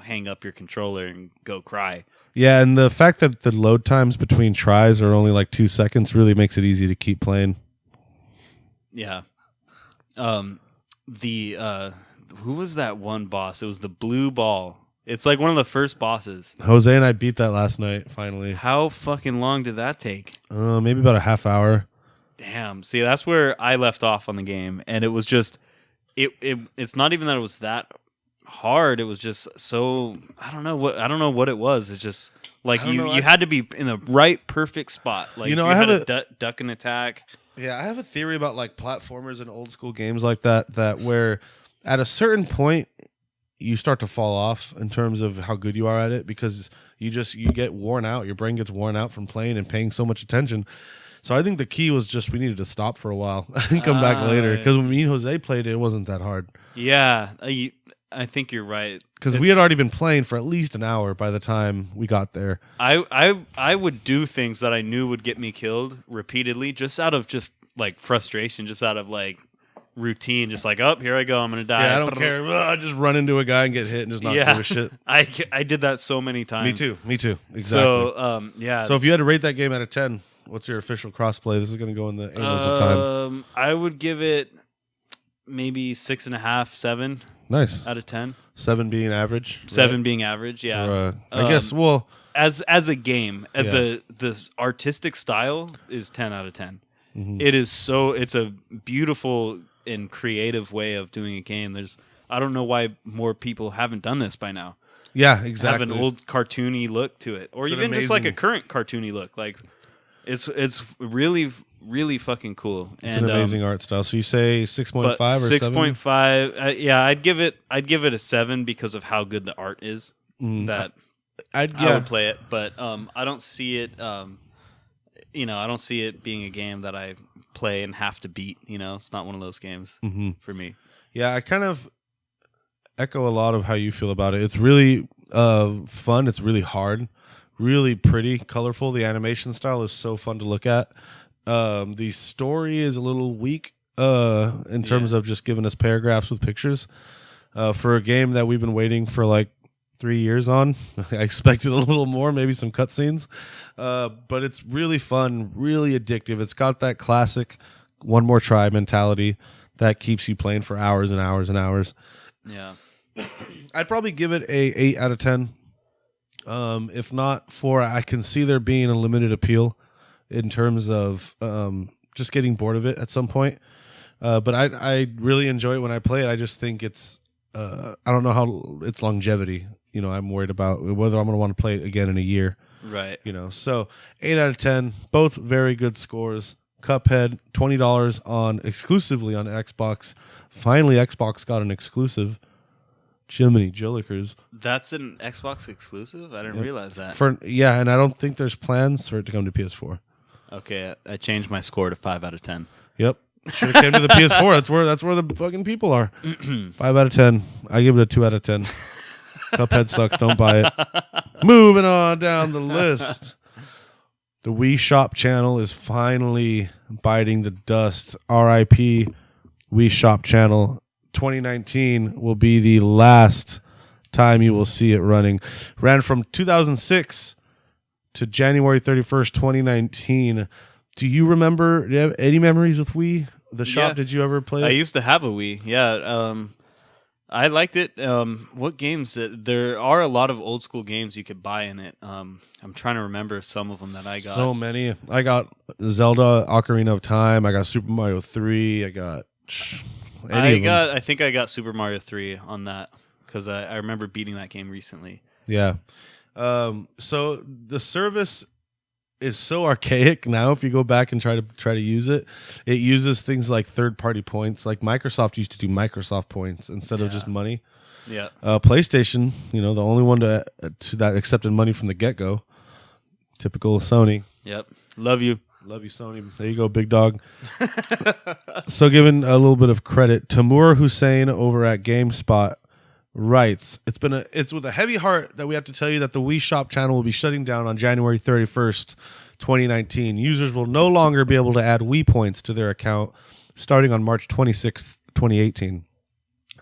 [SPEAKER 2] hang up your controller and go cry.
[SPEAKER 1] Yeah, and the fact that the load times between tries are only like 2 seconds really makes it easy to keep playing.
[SPEAKER 2] Yeah. Who was that one boss? It was the blue ball. It's like one of the first bosses.
[SPEAKER 1] Jose and I beat that last night, finally.
[SPEAKER 2] How fucking long did that take?
[SPEAKER 1] Maybe about a half hour.
[SPEAKER 2] Damn. See, that's where I left off on the game, and it was just it's not even that it was that hard. It was just so I don't know what it was. It's just like you had to be in the right perfect spot. Like you
[SPEAKER 1] I
[SPEAKER 2] had
[SPEAKER 1] have
[SPEAKER 2] to duck and attack.
[SPEAKER 1] Yeah, I have a theory about like platformers and old school games like that where at a certain point you start to fall off in terms of how good you are at it because you get worn out. Your brain gets worn out from playing and paying so much attention. So I think the key was just we needed to stop for a while and come back later because when me and Jose played it wasn't that hard.
[SPEAKER 2] Yeah, I think you're right.
[SPEAKER 1] Because we had already been playing for at least an hour by the time we got there.
[SPEAKER 2] I would do things that I knew would get me killed repeatedly just out of just like frustration, just out of like routine, just like, oh, here I go, I'm going to die.
[SPEAKER 1] Yeah, I don't care. I just run into a guy and get hit and just not give a shit.
[SPEAKER 2] I did that so many times.
[SPEAKER 1] Me too. Exactly.
[SPEAKER 2] So,
[SPEAKER 1] So if you had to rate that game out of 10, what's your official crossplay? This is going to go in the annals of time.
[SPEAKER 2] I would give it maybe 6.5, 7.
[SPEAKER 1] Nice.
[SPEAKER 2] Out of 10.
[SPEAKER 1] 7 being average.
[SPEAKER 2] 7 being average, yeah.
[SPEAKER 1] Or, I guess, well...
[SPEAKER 2] As a game, the artistic style is 10 out of 10. Mm-hmm. It's a beautiful and creative way of doing a game. I don't know why more people haven't done this by now.
[SPEAKER 1] Yeah, exactly.
[SPEAKER 2] Have an old cartoony look to it. Or even just like a current cartoony look. Like it's really, really fucking cool.
[SPEAKER 1] It's an amazing art style. So you say 6.5 or 7?
[SPEAKER 2] 6.5. Yeah, I'd give it a 7 because of how good the art is. I would play it, but I don't see it I don't see it being a game that I play and have to beat, It's not one of those games for me.
[SPEAKER 1] Yeah, I kind of echo a lot of how you feel about it. It's really fun, it's really hard, really pretty, colorful. The animation style is so fun to look at. The story is a little weak in terms of just giving us paragraphs with pictures. For a game that we've been waiting for like 3 years on, I expected a little more, maybe some cutscenes. But it's really fun, really addictive. It's got that classic one more try mentality that keeps you playing for hours and hours and hours.
[SPEAKER 2] Yeah.
[SPEAKER 1] I'd probably give it a 8 out of 10. If not for, I can see there being a limited appeal in terms of just getting bored of it at some point. But I really enjoy it when I play it. I just think it's I don't know how its longevity. I'm worried about whether I'm going to want to play it again in a year.
[SPEAKER 2] Right.
[SPEAKER 1] So 8 out of 10, both very good scores. Cuphead, $20 exclusively on Xbox. Finally, Xbox got an exclusive. Jiminy Jillikers.
[SPEAKER 2] That's an Xbox exclusive? I didn't realize that.
[SPEAKER 1] And I don't think there's plans for it to come to PS4.
[SPEAKER 2] Okay, I changed my score to 5 out of 10.
[SPEAKER 1] Yep. Should have came to the PS4. That's where the fucking people are. 5 out of 10. I give it a 2 out of 10. Cuphead sucks. Don't buy it. Moving on down the list. The Wii Shop channel is finally biting the dust. R.I.P. Wii Shop channel. 2019 will be the last time you will see it running. Ran from 2006 to January 31st, 2019. Do you have any memories with Wii? The shop,
[SPEAKER 2] Yeah.
[SPEAKER 1] did you ever play it?
[SPEAKER 2] I used to have a Wii. Yeah. I liked it. What games? There are a lot of old school games you could buy in it. I'm trying to remember some of them that I got.
[SPEAKER 1] So many. I got Zelda Ocarina of Time. I got Super Mario 3. I got
[SPEAKER 2] I think I got Super Mario 3 on that because I remember beating that game recently.
[SPEAKER 1] Yeah. So the service is so archaic now. If you go back and try to use it, it uses things like third-party points. Like Microsoft used to do Microsoft points instead of just money.
[SPEAKER 2] Yeah.
[SPEAKER 1] PlayStation, the only one that accepted money from the get-go. Typical Sony.
[SPEAKER 2] Yep. Love you.
[SPEAKER 1] Love you, Sony. There you go, big dog. So giving a little bit of credit, Tamur Hussein over at GameSpot writes, it's with a heavy heart that we have to tell you that the Wii Shop channel will be shutting down on January 31st, 2019. Users will no longer be able to add Wii points to their account starting on March 26th, 2018.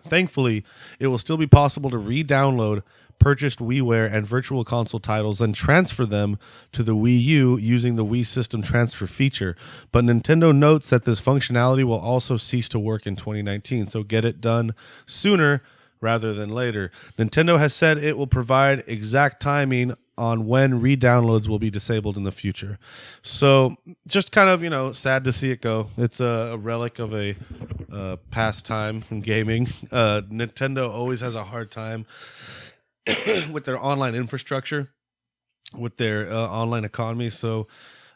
[SPEAKER 1] Thankfully, it will still be possible to re-download purchased WiiWare and Virtual Console titles and transfer them to the Wii U using the Wii System Transfer feature. But Nintendo notes that this functionality will also cease to work in 2019, so get it done sooner rather than later. Nintendo has said it will provide exact timing on when re-downloads will be disabled in the future. So just kind of, sad to see it go. It's a relic of a pastime in gaming. Nintendo always has a hard time with their online infrastructure, with their online economy. So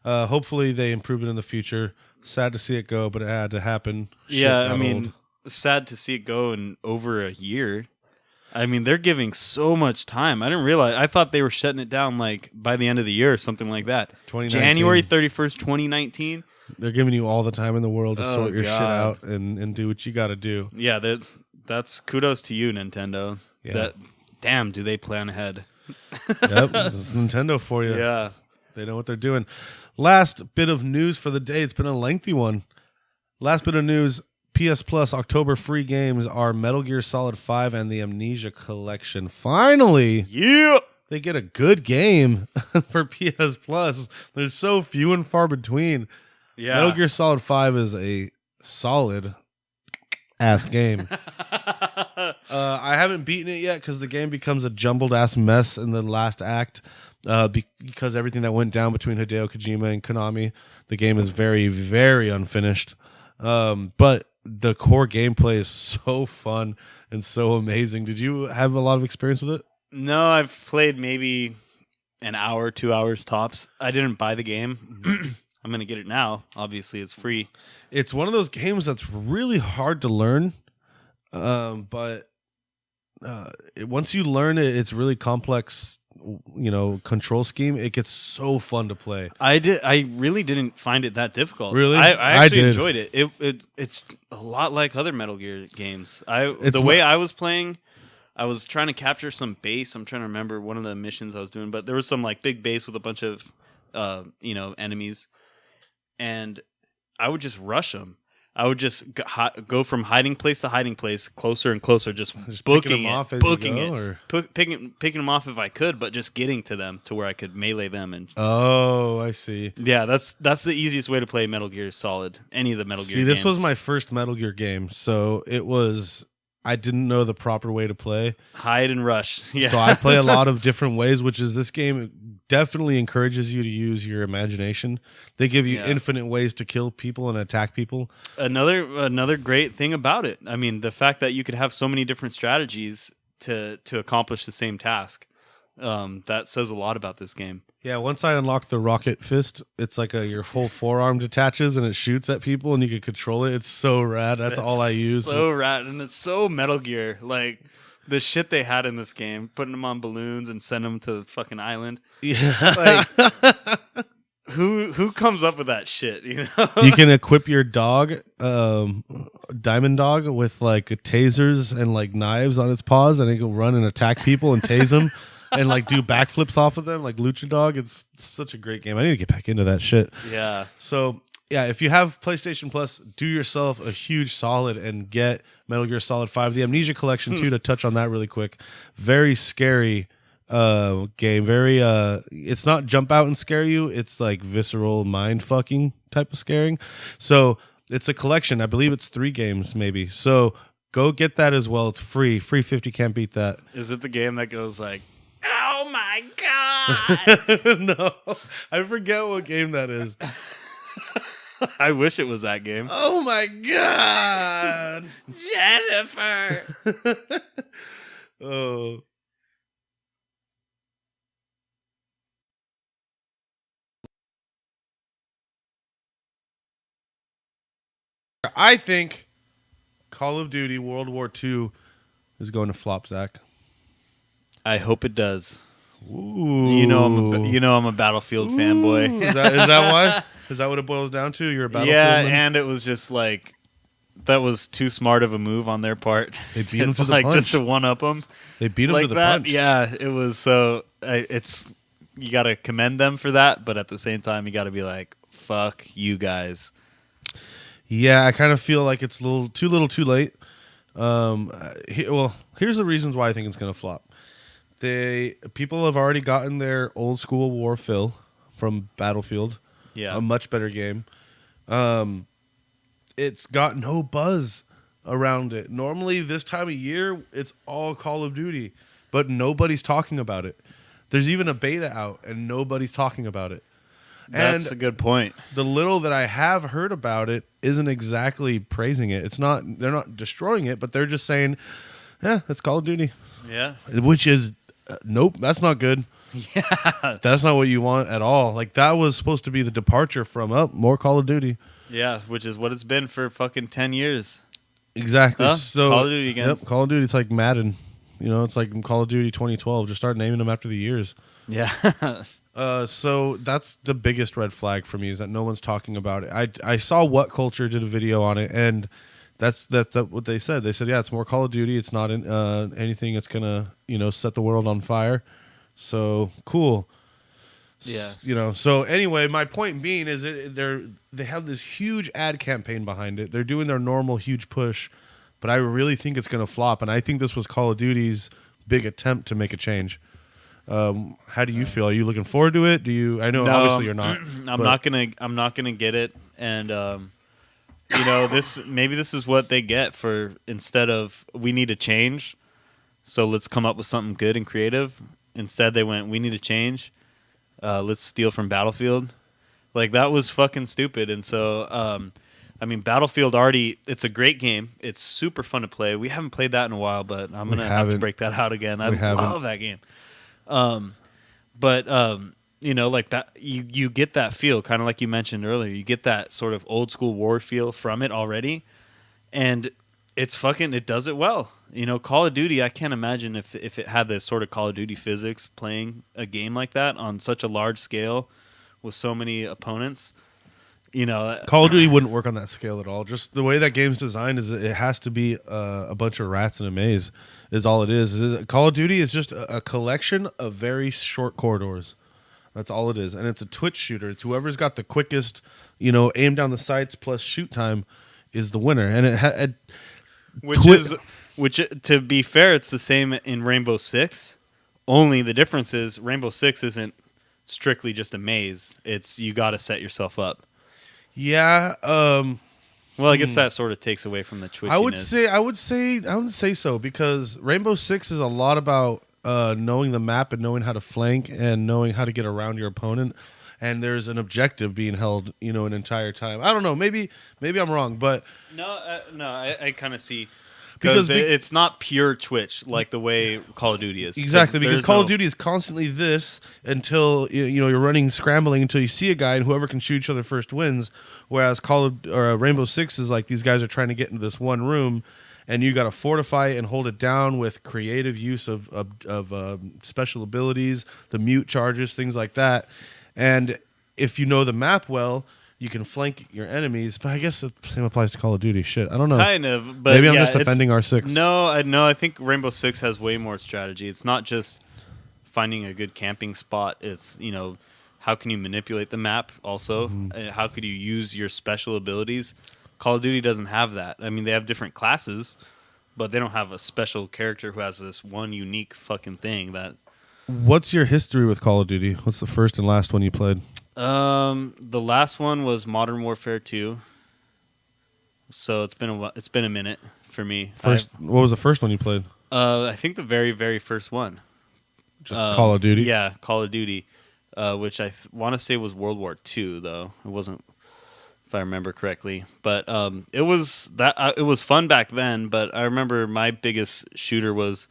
[SPEAKER 1] hopefully they improve it in the future. Sad to see it go, but it had to happen.
[SPEAKER 2] Yeah, sad to see it go in over a year. They're giving so much time. I didn't realize. I thought they were shutting it down like by the end of the year or something like that. January 31st, 2019.
[SPEAKER 1] They're giving you all the time in the world to sort your shit out and do what you got to do.
[SPEAKER 2] Yeah, that's kudos to you, Nintendo.
[SPEAKER 1] Yeah.
[SPEAKER 2] Damn, do they plan ahead?
[SPEAKER 1] Yep, this is Nintendo for you.
[SPEAKER 2] Yeah.
[SPEAKER 1] They know what they're doing. Last bit of news for the day. It's been a lengthy one. Last bit of news. PS Plus October free games are Metal Gear Solid 5 and the Amnesia Collection. Finally,
[SPEAKER 2] Yeah.
[SPEAKER 1] they get a good game for PS Plus. There's so few and far between.
[SPEAKER 2] Yeah.
[SPEAKER 1] Metal Gear Solid 5 is a solid ass game. I haven't beaten it yet because the game becomes a jumbled ass mess in the last act. Because everything that went down between Hideo Kojima and Konami, the game is very, very unfinished. But the core gameplay is so fun and so amazing. Did you have a lot of experience with it?
[SPEAKER 2] No, I've played maybe an hour, 2 hours tops. I didn't buy the game. I'm going to get it now. Obviously, it's free.
[SPEAKER 1] It's one of those games that's really hard to learn. But once you learn it, it's really complex, control scheme. It gets so fun to play.
[SPEAKER 2] I really didn't find it that difficult.
[SPEAKER 1] Really?
[SPEAKER 2] I actually
[SPEAKER 1] did.
[SPEAKER 2] enjoyed it. It's a lot like other Metal Gear games. The way I was playing, I was trying to capture some base. I'm trying to remember one of the missions I was doing, but there was some like big base with a bunch of enemies, and I would just rush them. I would just go from hiding place to hiding place, closer and closer, just booking them off, picking them off if I could, but just getting to them to where I could melee them. And
[SPEAKER 1] oh, I see.
[SPEAKER 2] Yeah, that's the easiest way to play Metal Gear Solid. Any of the Metal Gear.
[SPEAKER 1] See, this was my first Metal Gear game, so it was. I didn't know the proper way to play.
[SPEAKER 2] Hide and rush. Yeah.
[SPEAKER 1] So I play a lot of different ways, which is this game definitely encourages you to use your imagination. They give you infinite ways to kill people and attack people.
[SPEAKER 2] Another great thing about it. I mean, the fact that you could have so many different strategies to accomplish the same task. That says a lot about this game.
[SPEAKER 1] Yeah, once I unlock the rocket fist, it's like your whole forearm detaches and it shoots at people and you can control it. It's so rad. That's all I use.
[SPEAKER 2] So rad, and it's so Metal Gear. Like the shit they had in this game, putting them on balloons and sending them to the fucking island.
[SPEAKER 1] Yeah.
[SPEAKER 2] Like, who comes up with that shit? You know,
[SPEAKER 1] you can equip your dog, Diamond Dog, with like tasers and like knives on its paws, and it can run and attack people and tase them. And like do backflips off of them like Lucha Dog. It's such a great game. I need to get back into that shit.
[SPEAKER 2] Yeah.
[SPEAKER 1] So yeah, if you have PlayStation Plus, do yourself a huge solid and get Metal Gear Solid 5. The Amnesia Collection too, to touch on that really quick. Very scary game. Very it's not jump out and scare you. It's like visceral mind fucking type of scaring. So it's a collection. I believe it's 3 games maybe. So go get that as well. It's free. Free 50, can't beat that.
[SPEAKER 2] Is it the game that goes like, oh my God?
[SPEAKER 1] No, I forget what game that is.
[SPEAKER 2] I wish it was that game.
[SPEAKER 1] Oh my God,
[SPEAKER 2] Jennifer.
[SPEAKER 1] Oh. I think Call of Duty World War II is going to flop, Zach.
[SPEAKER 2] I hope it does.
[SPEAKER 1] Ooh.
[SPEAKER 2] You know I'm a Battlefield fanboy.
[SPEAKER 1] Is that why? Is that what it boils down to? You're a Battlefield man?
[SPEAKER 2] And it was just like that was too smart of a move on their part.
[SPEAKER 1] They beat him to the
[SPEAKER 2] like
[SPEAKER 1] punch.
[SPEAKER 2] just to one up them.
[SPEAKER 1] They beat him
[SPEAKER 2] like
[SPEAKER 1] to the
[SPEAKER 2] that.
[SPEAKER 1] punch.
[SPEAKER 2] Yeah, it was so. It's you got to commend them for that, but at the same time, you got to be like, "Fuck you guys."
[SPEAKER 1] Yeah, I kind of feel like it's a little too late. Here's the reasons why I think it's going to flop. People have already gotten their old school war fill from Battlefield.
[SPEAKER 2] Yeah,
[SPEAKER 1] a much better game. It's got no buzz around it. Normally this time of year, it's all Call of Duty, but nobody's talking about it. There's even a beta out, and nobody's talking about it.
[SPEAKER 2] That's a good point.
[SPEAKER 1] The little that I have heard about it isn't exactly praising it. They're not destroying it, but they're just saying, "Yeah, it's Call of Duty."
[SPEAKER 2] Yeah,
[SPEAKER 1] which is nope, that's not good.
[SPEAKER 2] Yeah,
[SPEAKER 1] that's not what you want at all. Like that was supposed to be the departure from more Call of Duty.
[SPEAKER 2] Yeah, which is what it's been for fucking 10 years.
[SPEAKER 1] Exactly. So
[SPEAKER 2] Call of Duty again.
[SPEAKER 1] Yep, Call of Duty. It's like Madden. You know, it's like Call of Duty 2012. Just start naming them after the years.
[SPEAKER 2] Yeah.
[SPEAKER 1] So that's the biggest red flag for me is that no one's talking about it. I saw What Culture did a video on it, and that's what they said. They said, yeah, it's more Call of Duty. It's not anything that's gonna set the world on fire. So cool.
[SPEAKER 2] Yeah.
[SPEAKER 1] So anyway, my point being is they have this huge ad campaign behind it. They're doing their normal huge push, but I really think it's gonna flop. And I think this was Call of Duty's big attempt to make a change. How do you feel? Are you looking forward to it? I know obviously you're not.
[SPEAKER 2] I'm not gonna get it, and this is what they get for instead of we need a change, so let's come up with something good and creative. Instead, they went, we need a change. Let's steal from Battlefield. Like that was fucking stupid. And so, Battlefield it's a great game. It's super fun to play. We haven't played that in a while, but I'm gonna have to break that out again. I love that game. Like that, you get that feel, kind of like you mentioned earlier. You get that sort of old school war feel from it already, and it does it well. Call of Duty, I can't imagine if it had this sort of Call of Duty physics playing a game like that on such a large scale with so many opponents.
[SPEAKER 1] Call of Duty wouldn't work on that scale at all. Just the way that game's designed is it has to be a bunch of rats in a maze is all it is. Call of Duty is just a collection of very short corridors. That's all it is. And it's a twitch shooter. It's whoever's got the quickest, aim down the sights plus shoot time is the winner. And
[SPEAKER 2] Which, to be fair, it's the same in Rainbow Six. Only the difference is Rainbow Six isn't strictly just a maze. It's you got to set yourself up.
[SPEAKER 1] Yeah.
[SPEAKER 2] Well, I guess that sort of takes away from the twitchiness.
[SPEAKER 1] I would say so, because Rainbow Six is a lot about knowing the map and knowing how to flank and knowing how to get around your opponent. And there's an objective being held, an entire time. I don't know. Maybe I'm wrong, but
[SPEAKER 2] I kind of see. Because it's not pure Twitch like the way Call of Duty is.
[SPEAKER 1] Exactly, because Call of Duty is constantly this until you're running, scrambling until you see a guy, and whoever can shoot each other first wins. Whereas Rainbow Six is like these guys are trying to get into this one room, and you got to fortify it and hold it down with creative use of special abilities, the mute charges, things like that. And if you know the map well, you can flank your enemies, but I guess the same applies to Call of Duty. Shit, I don't know.
[SPEAKER 2] Kind of, but
[SPEAKER 1] maybe I'm just defending R6.
[SPEAKER 2] No, I think Rainbow Six has way more strategy. It's not just finding a good camping spot. It's how can you manipulate the map? Also, how could you use your special abilities? Call of Duty doesn't have that. I mean, they have different classes, but they don't have a special character who has this one unique fucking thing that.
[SPEAKER 1] What's your history with Call of Duty? What's the first and last one you played?
[SPEAKER 2] The last one was Modern Warfare 2. So it's been a minute for me.
[SPEAKER 1] What was the first one you played?
[SPEAKER 2] I think the very, very first one.
[SPEAKER 1] Just Call of Duty?
[SPEAKER 2] Yeah, Call of Duty, which I want to say was World War II, though. It wasn't, if I remember correctly. But it was fun back then, but I remember my biggest shooter was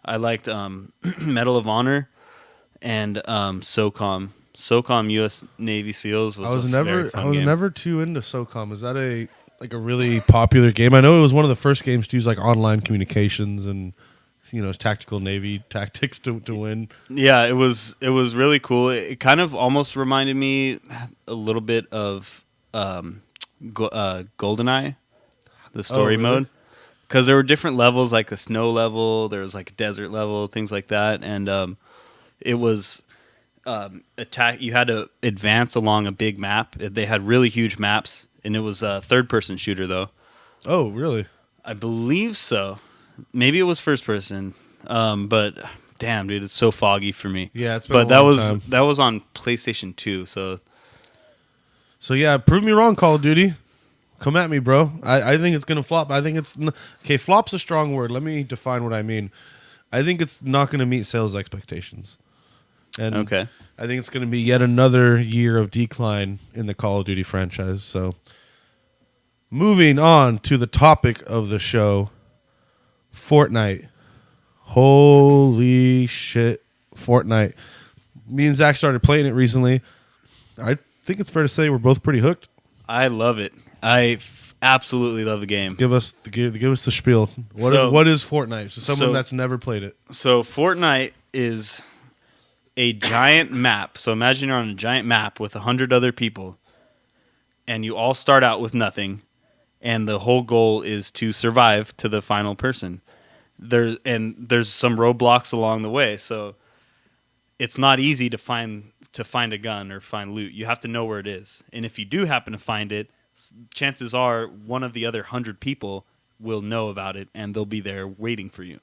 [SPEAKER 2] I liked Medal of Honor and SOCOM. SOCOM U.S. Navy SEALs was
[SPEAKER 1] never too into SOCOM. Is that a really popular game? I know it was one of the first games to use like online communications and tactical Navy tactics to win.
[SPEAKER 2] Yeah, it was really cool. It kind of almost reminded me a little bit of GoldenEye, the story mode, because there were different levels, like the snow level, there was like a desert level, things like that, and it was. You had to advance along a big map. They had really huge maps, and it was a third-person shooter, though.
[SPEAKER 1] Oh, really?
[SPEAKER 2] I believe so. Maybe it was first-person, but damn, dude, it's so foggy for me.
[SPEAKER 1] Yeah, it's been a long time.
[SPEAKER 2] That was on PlayStation 2, so
[SPEAKER 1] yeah, prove me wrong, Call of Duty. Come at me, bro. I think it's gonna flop. I think it's okay. Flop's a strong word. Let me define what I mean. I think it's not gonna meet sales expectations. And
[SPEAKER 2] okay.
[SPEAKER 1] I think it's going to be yet another year of decline in the Call of Duty franchise. So, moving on to the topic of the show, Fortnite. Holy shit, Fortnite. Me and Zach started playing it recently. I think it's fair to say we're both pretty hooked.
[SPEAKER 2] I love it. I absolutely love the game.
[SPEAKER 1] Give us the spiel. What is Fortnite? So someone that's never played it.
[SPEAKER 2] So Fortnite is a giant map. So imagine you're on a giant map with 100 other people, and you all start out with nothing, and the whole goal is to survive to the final person. There's some roadblocks along the way, so it's not easy to find a gun or find loot. You have to know where it is, and if you do happen to find it, chances are one of the other 100 people will know about it, and they'll be there waiting for you.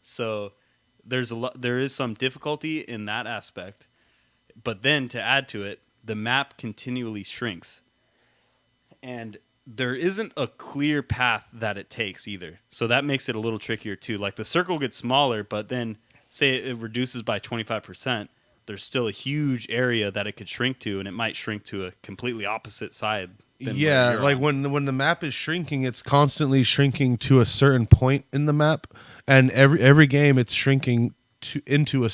[SPEAKER 2] So there is some difficulty in that aspect, but then to add to it, the map continually shrinks, and there isn't a clear path that it takes either. So that makes it a little trickier too. Like the circle gets smaller, but then say it reduces by 25%, there's still a huge area that it could shrink to, and it might shrink to a completely opposite side.
[SPEAKER 1] Yeah, like when the map is shrinking, it's constantly shrinking to a certain point in the map. And every game, it's shrinking into a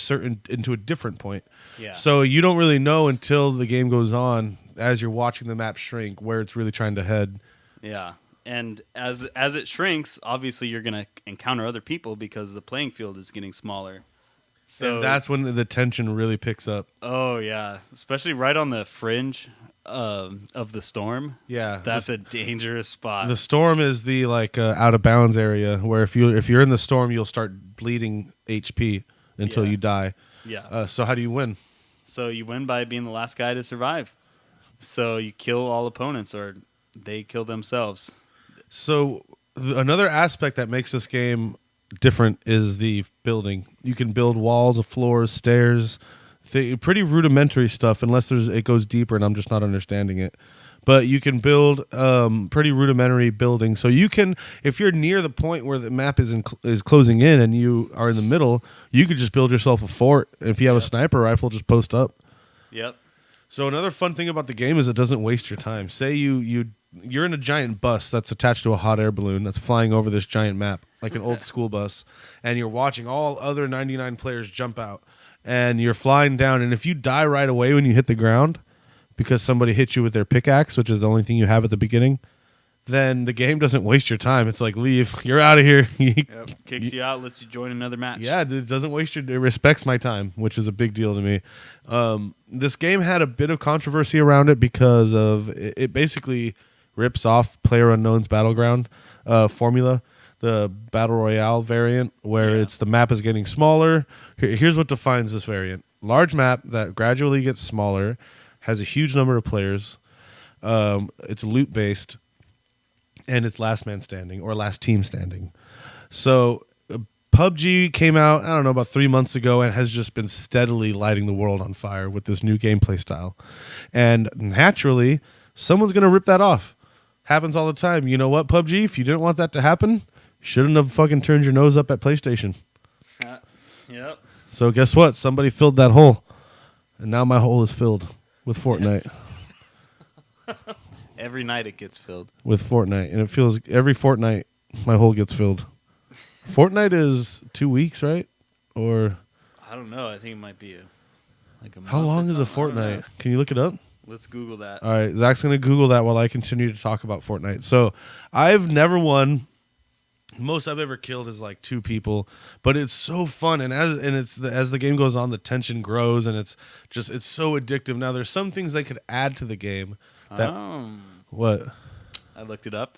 [SPEAKER 1] different point.
[SPEAKER 2] Yeah.
[SPEAKER 1] So you don't really know until the game goes on, as you're watching the map shrink, where it's really trying to head.
[SPEAKER 2] Yeah, and as it shrinks, obviously you're going to encounter other people because the playing field is getting smaller. So
[SPEAKER 1] and that's when the tension really picks up.
[SPEAKER 2] Oh yeah, especially right on the fringe of the storm.
[SPEAKER 1] Yeah,
[SPEAKER 2] that's a dangerous spot.
[SPEAKER 1] The storm is the out of bounds area where if you're in the storm, you'll start bleeding HP until you die.
[SPEAKER 2] Yeah.
[SPEAKER 1] So how do you win?
[SPEAKER 2] So you win by being the last guy to survive. So you kill all opponents, or they kill themselves. So
[SPEAKER 1] another aspect that makes this game different is the building. You can build walls, floors, stairs. Pretty rudimentary stuff, unless it goes deeper and I'm just not understanding it. but you can build pretty rudimentary buildings. So you can, if you're near the point where the map is closing in and you are in the middle, you could just build yourself a fort. If you have a sniper rifle, just post up.
[SPEAKER 2] Yep.
[SPEAKER 1] So another fun thing about the game is it doesn't waste your time. Say you're in a giant bus that's attached to a hot air balloon that's flying over this giant map, like an old school bus, and you're watching all other 99 players jump out, and you're flying down, and if you die right away when you hit the ground because somebody hit you with their pickaxe, which is the only thing you have at the beginning, then the game doesn't waste your time. It's like, leave. You're out of here.
[SPEAKER 2] Kicks you out, lets you join another match.
[SPEAKER 1] Yeah, it doesn't waste it respects my time, which is a big deal to me. This game had a bit of controversy around it because of it basically rips off PlayerUnknown's Battleground formula, the Battle Royale variant, where it's the map is getting smaller. Here's what defines this variant. Large map that gradually gets smaller, has a huge number of players. It's loot-based. And it's last man standing or last team standing. So PUBG came out, I don't know, about 3 months ago and has just been steadily lighting the world on fire with this new gameplay style. And naturally, someone's going to rip that off. Happens all the time. You know what, PUBG? If you didn't want that to happen, shouldn't have fucking turned your nose up at PlayStation.
[SPEAKER 2] Yep.
[SPEAKER 1] So guess what? Somebody filled that hole. And now my hole is filled with Fortnite.
[SPEAKER 2] Every night it gets filled.
[SPEAKER 1] With Fortnite. And it feels every fortnight my hole gets filled. Fortnite is 2 weeks, right? Or
[SPEAKER 2] I don't know. I think it might be like a month.
[SPEAKER 1] How long is a fortnight? Can you look it up?
[SPEAKER 2] Let's Google that.
[SPEAKER 1] All right. Zach's going to Google that while I continue to talk about Fortnite. So I've never won. Most I've ever killed is like 2 people, but it's so fun, and as the game goes on, the tension grows, and it's so addictive. Now there's some things they could add to the game. What?
[SPEAKER 2] I looked it up.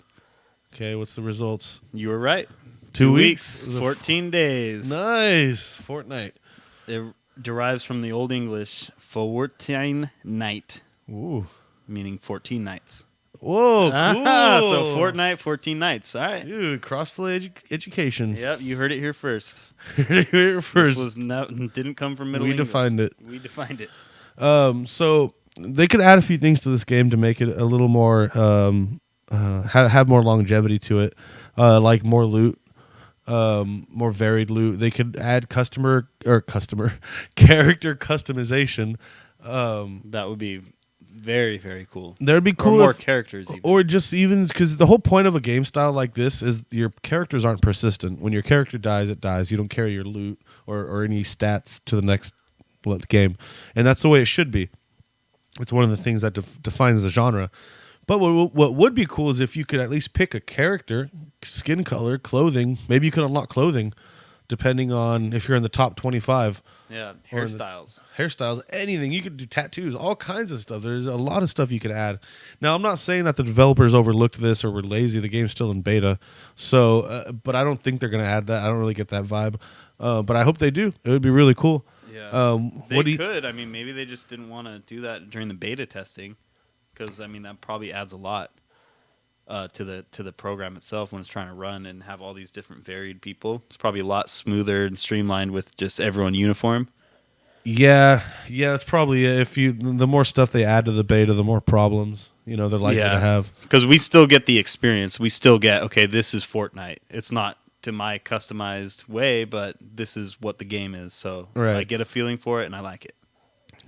[SPEAKER 1] Okay, what's the results?
[SPEAKER 2] You were right.
[SPEAKER 1] 2 weeks?
[SPEAKER 2] 14 days.
[SPEAKER 1] Nice. Fortnite.
[SPEAKER 2] It derives from the Old English "Fortine night,"
[SPEAKER 1] Ooh,
[SPEAKER 2] meaning 14 nights.
[SPEAKER 1] Whoa, cool.
[SPEAKER 2] So Fortnite, 14 nights. All right.
[SPEAKER 1] Dude, crossplay education.
[SPEAKER 2] Yep, you heard it here first.
[SPEAKER 1] Here first.
[SPEAKER 2] This didn't come from Middle English. We defined it.
[SPEAKER 1] So they could add a few things to this game to make it a little more, have more longevity to it, like more loot, more varied loot. They could add character customization.
[SPEAKER 2] That would be very, very cool.
[SPEAKER 1] That'd be cool.
[SPEAKER 2] Or more characters, even.
[SPEAKER 1] Or just even because the whole point of a game style like this is your characters aren't persistent. When your character dies, it dies. You don't carry your loot or any stats to the next game, and that's the way it should be. It's one of the things that defines the genre. But what would be cool is if you could at least pick a character, skin color, clothing. Maybe you could unlock clothing, depending on if you're in the top 25.
[SPEAKER 2] Yeah, hairstyles,
[SPEAKER 1] anything. You could do tattoos, all kinds of stuff. There's a lot of stuff you could add. Now, I'm not saying that the developers overlooked this or were lazy. The game's still in beta. So, but I don't think they're going to add that. I don't really get that vibe. But I hope they do. It would be really cool.
[SPEAKER 2] Yeah, they could. I mean, maybe they just didn't want to do that during the beta testing, because I mean that probably adds a lot to the program itself when it's trying to run and have all these different varied people. It's probably a lot smoother and streamlined with just everyone uniform.
[SPEAKER 1] Yeah, that's probably it. The more stuff they add to the beta, the more problems they're likely to have.
[SPEAKER 2] Because we still get the experience. We still get, okay, this is Fortnite. It's not to my customized way, but this is what the game is. So I get a feeling for it, and I like it.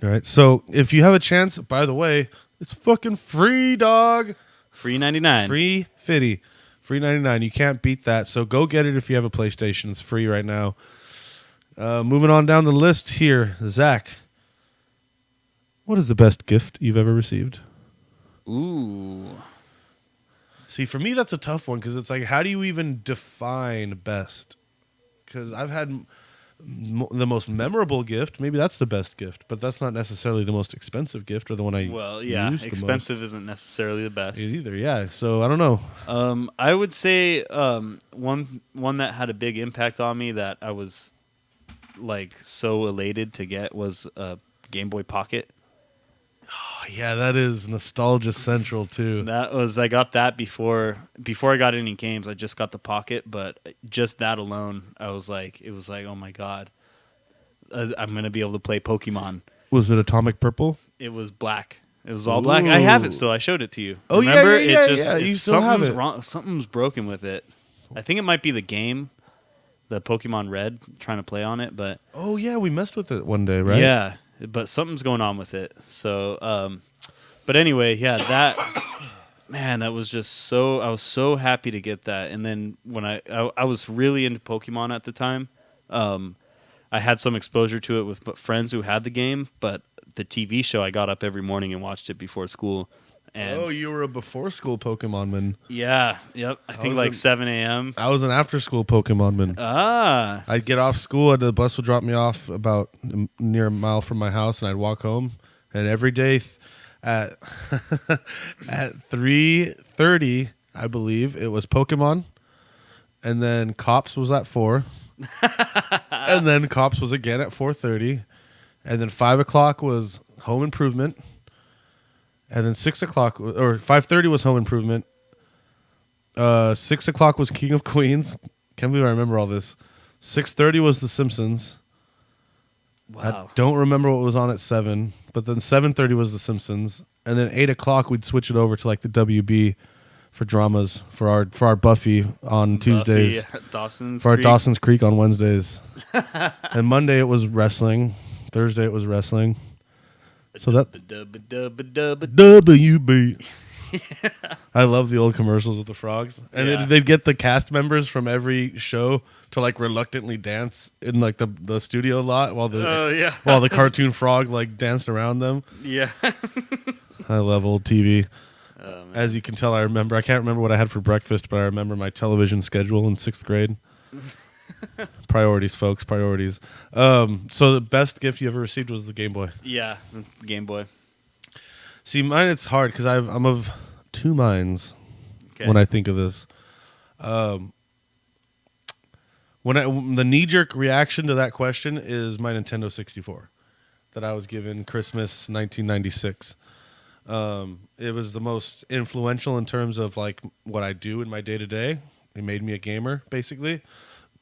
[SPEAKER 1] All right. So if you have a chance, by the way, it's fucking free, dog.
[SPEAKER 2] Free 99.
[SPEAKER 1] Free fitty. Free 99. You can't beat that. So go get it if you have a PlayStation. It's free right now. Moving on down the list here, Zach. What is the best gift you've ever received?
[SPEAKER 2] Ooh.
[SPEAKER 1] See, for me, that's a tough one because it's like, how do you even define best? Because I've had the most memorable gift. Maybe that's the best gift, but that's not necessarily the most expensive gift or the one I use
[SPEAKER 2] expensive isn't necessarily the best
[SPEAKER 1] either. Yeah, so I don't know.
[SPEAKER 2] I would say one that had a big impact on me that I was like so elated to get was a Game Boy Pocket.
[SPEAKER 1] Oh, yeah, that is nostalgia central too.
[SPEAKER 2] I got that before I got any games. I just got the Pocket, but just that alone, it was like, oh my god, I'm gonna be able to play Pokemon.
[SPEAKER 1] Was it atomic purple?
[SPEAKER 2] It was black. It was all black. I have it still. I showed it to you.
[SPEAKER 1] Oh,
[SPEAKER 2] Remember?
[SPEAKER 1] yeah. You still have it.
[SPEAKER 2] Wrong. Something's broken with it. I think it might be the game, the Pokemon Red, trying to play on it. But
[SPEAKER 1] oh yeah, we messed with it one day, right?
[SPEAKER 2] Yeah, but something's going on with it. So, but anyway, yeah, that man, that was just so. I was so happy to get that. And then when I was really into Pokemon at the time. I had some exposure to it with friends who had the game, but the TV show, I got up every morning and watched it before school. And
[SPEAKER 1] you were a before school Pokemon man.
[SPEAKER 2] Yeah, yep. I think like 7 a.m.
[SPEAKER 1] I was an after school Pokemon man. I'd get off school, and the bus would drop me off about near a mile from my house, and I'd walk home. And every day at at 3:30, I believe, it was Pokemon. And then Cops was at 4. And then Cops was again at 4:30, and then 5 o'clock was Home Improvement, and then 6 o'clock or 5:30 was Home Improvement. 6 o'clock was King of Queens. Can't believe I remember all this. 6:30 was The Simpsons.
[SPEAKER 2] Wow.
[SPEAKER 1] I don't remember what was on at 7, but then 7:30 was The Simpsons, and then 8 o'clock we'd switch it over to like the WB. For dramas for our Buffy on Tuesdays, our Dawson's Creek on Wednesdays, and Monday it was wrestling. Thursday it was wrestling. So that WB. I love the old commercials with the frogs, and they'd get the cast members from every show to like reluctantly dance in like the studio lot while the cartoon frog like danced around them.
[SPEAKER 2] Yeah,
[SPEAKER 1] I love old TV. As you can tell, I can't remember what I had for breakfast, but I remember my television schedule in 6th grade. Priorities, folks, priorities. So the best gift you ever received was the Game Boy.
[SPEAKER 2] Yeah, the Game Boy.
[SPEAKER 1] See, mine, it's hard because I'm of two minds when I think of this. The knee-jerk reaction to that question is my Nintendo 64 that I was given Christmas 1996. It was the most influential in terms of like what I do in my day to day. It made me a gamer, basically.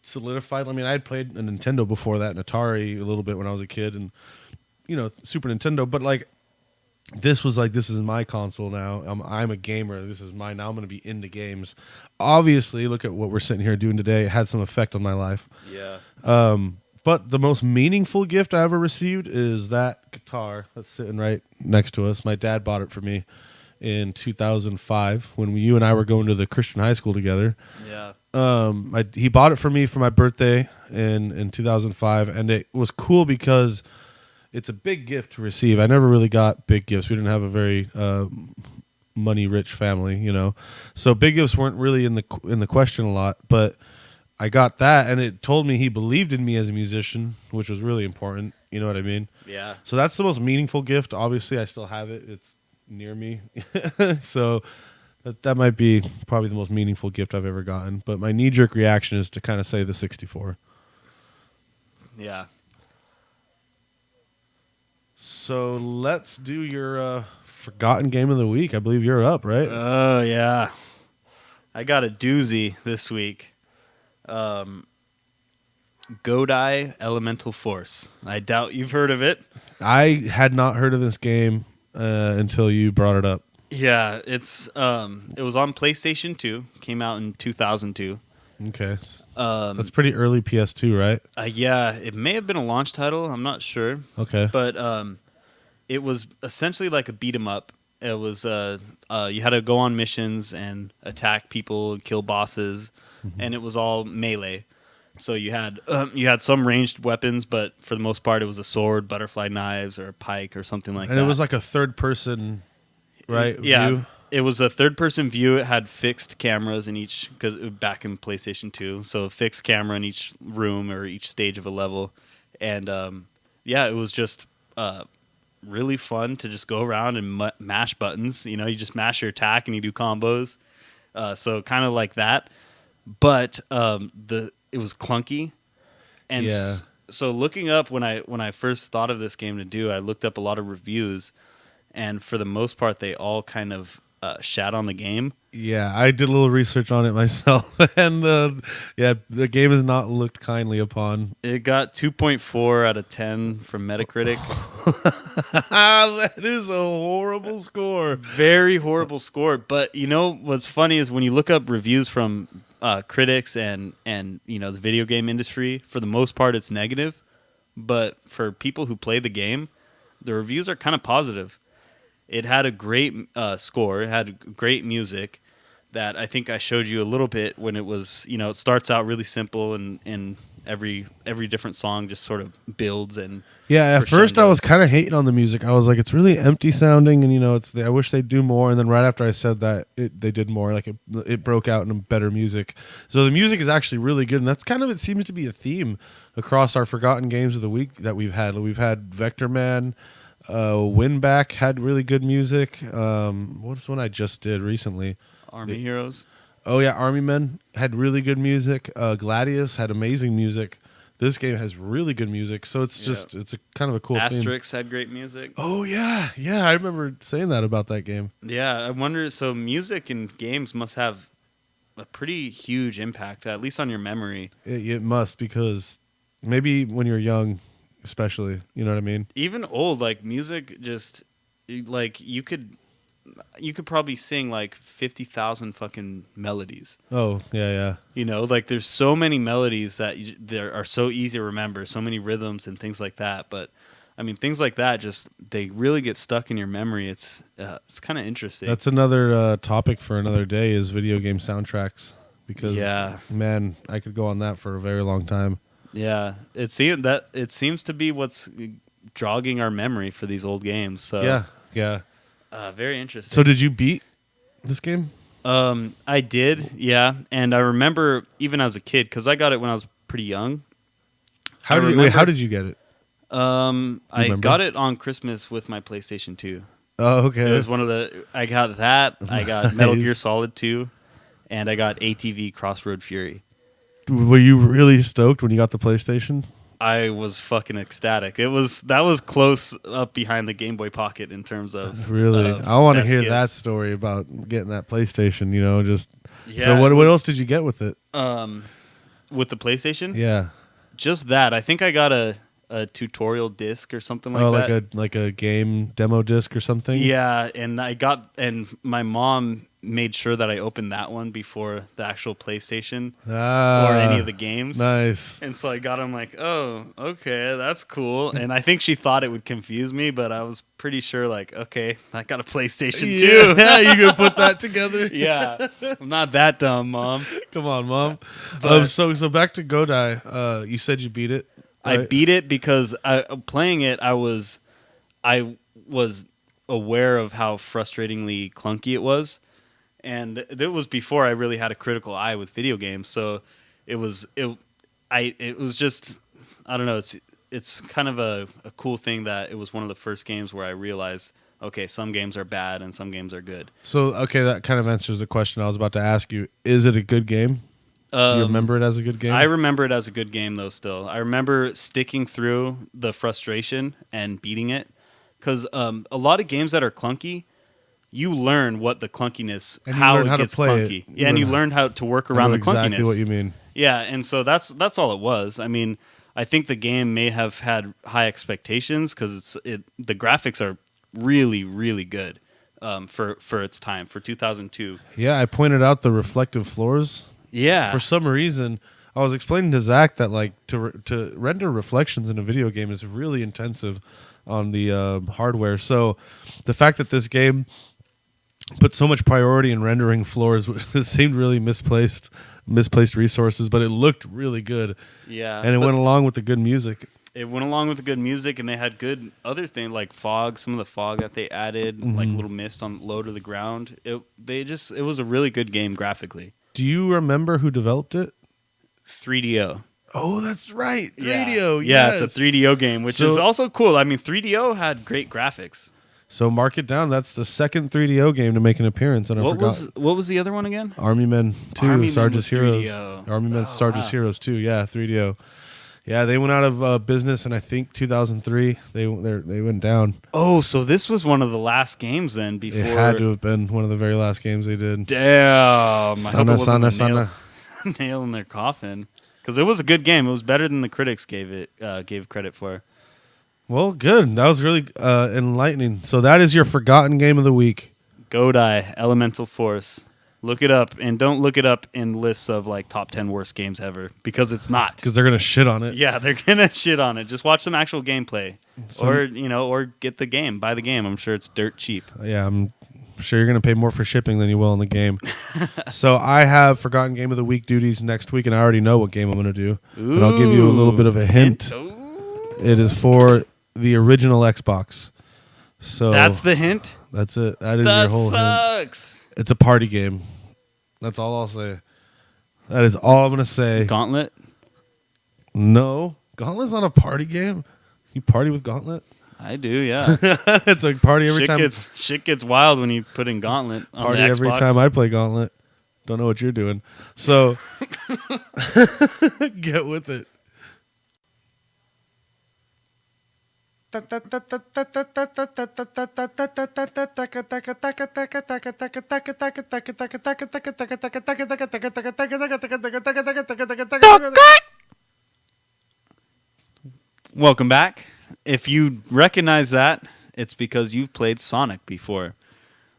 [SPEAKER 1] Solidified. I mean, I had played a Nintendo before that, and Atari a little bit when I was a kid, and Super Nintendo. But like, this was like, this is my console now. I'm a gamer. This is mine now. I'm going to be into games. Obviously, look at what we're sitting here doing today. It had some effect on my life.
[SPEAKER 2] Yeah.
[SPEAKER 1] But the most meaningful gift I ever received is that guitar that's sitting right next to us. My dad bought it for me in 2005 when you and I were going to the Christian high school together.
[SPEAKER 2] Yeah.
[SPEAKER 1] He bought it for me for my birthday in 2005, and it was cool because it's a big gift to receive. I never really got big gifts. We didn't have a very money-rich family, so big gifts weren't really in the question a lot, but I got that, and it told me he believed in me as a musician, which was really important. You know what I mean?
[SPEAKER 2] Yeah.
[SPEAKER 1] So that's the most meaningful gift. Obviously, I still have it. It's near me. So that might be probably the most meaningful gift I've ever gotten. But my knee-jerk reaction is to kind of say the 64.
[SPEAKER 2] Yeah.
[SPEAKER 1] So let's do your forgotten game of the week. I believe you're up, right?
[SPEAKER 2] Oh, yeah. I got a doozy this week. Godai Elemental Force. I doubt you've heard of it.
[SPEAKER 1] I had not heard of this game until you brought it up.
[SPEAKER 2] Yeah, it was on PlayStation 2. Came out in 2002.
[SPEAKER 1] Okay. That's pretty early PS2, right?
[SPEAKER 2] Yeah, it may have been a launch title. I'm not sure.
[SPEAKER 1] Okay.
[SPEAKER 2] But it was essentially like a beat 'em up. It was you had to go on missions and attack people, kill bosses, and it was all melee. So you had some ranged weapons, but for the most part, it was a sword, butterfly knives, or a pike, or something like that.
[SPEAKER 1] And it was like a third person, right?
[SPEAKER 2] Yeah.
[SPEAKER 1] View?
[SPEAKER 2] It was a third-person view. It had fixed cameras in each, because back in PlayStation 2, so a fixed camera in each room or each stage of a level, and it was just really fun to just go around and mash buttons. You just mash your attack and you do combos. So kind of like that, but it was clunky, and so looking up when I first thought of this game to do, I looked up a lot of reviews, and for the most part, they all kind of shat on the game.
[SPEAKER 1] Yeah, I did a little research on it myself, and the game is not looked kindly upon.
[SPEAKER 2] It got 2.4 out of 10 from Metacritic.
[SPEAKER 1] That is a horrible score.
[SPEAKER 2] Very horrible score. But you know what's funny is when you look up reviews from critics and the video game industry, for the most part it's negative. But for people who play the game, the reviews are kind of positive. It had a great score. It had great music that I think I showed you a little bit when it was, it starts out really simple and every different song just sort of builds and
[SPEAKER 1] at first I was kind of hating on the music. I was like, it's really empty sounding, and I wish they'd do more. And then right after I said that, they did more. Like it broke out in better music. So the music is actually really good, and that's kind of, it seems to be a theme across our forgotten games of the week that we've had. We've had Vector Man, Winback had really good music. What's one I just did recently?
[SPEAKER 2] Army Heroes.
[SPEAKER 1] Oh yeah, Army Men had really good music. Gladius had amazing music. This game has really good music, so it's just it's a kind of a cool
[SPEAKER 2] Asterix
[SPEAKER 1] theme.
[SPEAKER 2] had great music.
[SPEAKER 1] Oh yeah, I remember saying that about that game.
[SPEAKER 2] Yeah, I wonder. So music in games must have a pretty huge impact, at least on your memory.
[SPEAKER 1] It must, because maybe when you're young, especially, you know what I mean. Even
[SPEAKER 2] old, like music, just like you could probably sing like 50,000 fucking melodies.
[SPEAKER 1] Oh, yeah.
[SPEAKER 2] Like there's so many melodies that there are so easy to remember, so many rhythms and things like that. But I mean, things like that, just they really get stuck in your memory. It's kind of interesting.
[SPEAKER 1] That's another topic for another day, is video game soundtracks. Because, man, I could go on that for a very long time.
[SPEAKER 2] Yeah, it seems to be what's jogging our memory for these old games. So
[SPEAKER 1] yeah.
[SPEAKER 2] Very interesting.
[SPEAKER 1] So did you beat this game?
[SPEAKER 2] I did, yeah. And I remember even as a kid, because I got it when I was pretty young.
[SPEAKER 1] How did you get it?
[SPEAKER 2] I got it on Christmas with my PlayStation 2.
[SPEAKER 1] Oh, okay.
[SPEAKER 2] It was I got that. I got Metal Gear Solid 2, and I got ATV Crossroad Fury.
[SPEAKER 1] Were you really stoked when you got the PlayStation?
[SPEAKER 2] I was fucking ecstatic. That was close up behind the Game Boy Pocket in terms of
[SPEAKER 1] really. I want to hear that story about getting that PlayStation. So what else did you get with it?
[SPEAKER 2] With the PlayStation?
[SPEAKER 1] Yeah,
[SPEAKER 2] just that. I think I got a tutorial disc or something like that.
[SPEAKER 1] like a game demo disc or something.
[SPEAKER 2] Yeah, and my mom made sure that I opened that one before the actual PlayStation or any of the games.
[SPEAKER 1] Nice.
[SPEAKER 2] And so I got them like, oh, okay, that's cool. And I think she thought it would confuse me, but I was pretty sure like, okay, I got a PlayStation too.
[SPEAKER 1] Yeah, you gonna put that together?
[SPEAKER 2] Yeah, I'm not that dumb, Mom.
[SPEAKER 1] Come on, Mom.
[SPEAKER 2] But,
[SPEAKER 1] so back to Godai. You said you beat it. Right?
[SPEAKER 2] I beat it because playing it, I was aware of how frustratingly clunky it was. And it was before I really had a critical eye with video games, so it was just, I don't know. It's kind of a cool thing that it was one of the first games where I realized, okay, some games are bad and some games are good.
[SPEAKER 1] So okay, that kind of answers the question I was about to ask you. Is it a good game? Do you remember it as a good game?
[SPEAKER 2] I remember it as a good game, though. Still, I remember sticking through the frustration and beating it, because a lot of games that are clunky, you learn what the clunkiness,
[SPEAKER 1] and
[SPEAKER 2] how
[SPEAKER 1] it
[SPEAKER 2] gets
[SPEAKER 1] play
[SPEAKER 2] clunky. Yeah, and you learn how to work around the clunkiness.
[SPEAKER 1] Exactly what you mean.
[SPEAKER 2] Yeah, and so that's all it was. I mean, I think the game may have had high expectations because the graphics are really, really good for its time, for 2002.
[SPEAKER 1] Yeah, I pointed out the reflective floors.
[SPEAKER 2] Yeah.
[SPEAKER 1] For some reason, I was explaining to Zach that like to render reflections in a video game is really intensive on the hardware. So the fact that this game put so much priority in rendering floors, which seemed really misplaced resources, but it looked really good.
[SPEAKER 2] Yeah.
[SPEAKER 1] And it went along with the good music.
[SPEAKER 2] It went along with the good music, and they had good other things like fog, some of the fog that they added, like little mist on low to the ground. It was a really good game graphically.
[SPEAKER 1] Do you remember who developed it?
[SPEAKER 2] 3DO.
[SPEAKER 1] Oh, that's right. 3DO.
[SPEAKER 2] Yeah,
[SPEAKER 1] yes.
[SPEAKER 2] it's a 3DO game, which is also cool. I mean, 3DO had great graphics.
[SPEAKER 1] So mark it down. That's the second 3DO game to make an appearance, and I forgot.
[SPEAKER 2] What was the other one again?
[SPEAKER 1] Army Men 2, Sarge's Heroes.
[SPEAKER 2] 3DO.
[SPEAKER 1] Army Men, Sarge's Heroes 2. Yeah, 3DO. Yeah, they went out of business in, I think, 2003. They went down.
[SPEAKER 2] Oh, so this was one of the last games then before...
[SPEAKER 1] It had to have been one of the very last games they did.
[SPEAKER 2] Damn. I hope it wasn't
[SPEAKER 1] Sana.
[SPEAKER 2] nail in their coffin. Because it was a good game. It was better than the critics gave credit for.
[SPEAKER 1] Well, good. That was really enlightening. So that is your forgotten game of the week.
[SPEAKER 2] Godai, Elemental Force. Look it up, and don't look it up in lists of like top 10 worst games ever, because it's not.
[SPEAKER 1] Because they're gonna shit on it.
[SPEAKER 2] Yeah, they're gonna shit on it. Just watch some actual gameplay, or get the game, buy the game. I'm sure it's dirt cheap.
[SPEAKER 1] Yeah, I'm sure you're gonna pay more for shipping than you will in the game. So I have forgotten game of the week duties next week, and I already know what game I'm gonna do. But I'll give you a little bit of a hint. It is for the original Xbox. So
[SPEAKER 2] that's the hint.
[SPEAKER 1] That's it. That is your whole
[SPEAKER 2] sucks.
[SPEAKER 1] hint. It's a party game. That's all I'll say. That is all I'm gonna say.
[SPEAKER 2] Gauntlet?
[SPEAKER 1] No, Gauntlet's not a party game. You party with Gauntlet?
[SPEAKER 2] I do, yeah.
[SPEAKER 1] It's like party every time.
[SPEAKER 2] Shit gets wild when you put in Gauntlet on
[SPEAKER 1] Party
[SPEAKER 2] the Xbox.
[SPEAKER 1] every time I play Gauntlet. Don't know what you're doing. So get with it.
[SPEAKER 2] Welcome back. If you recognize that, it's because you've played Sonic before.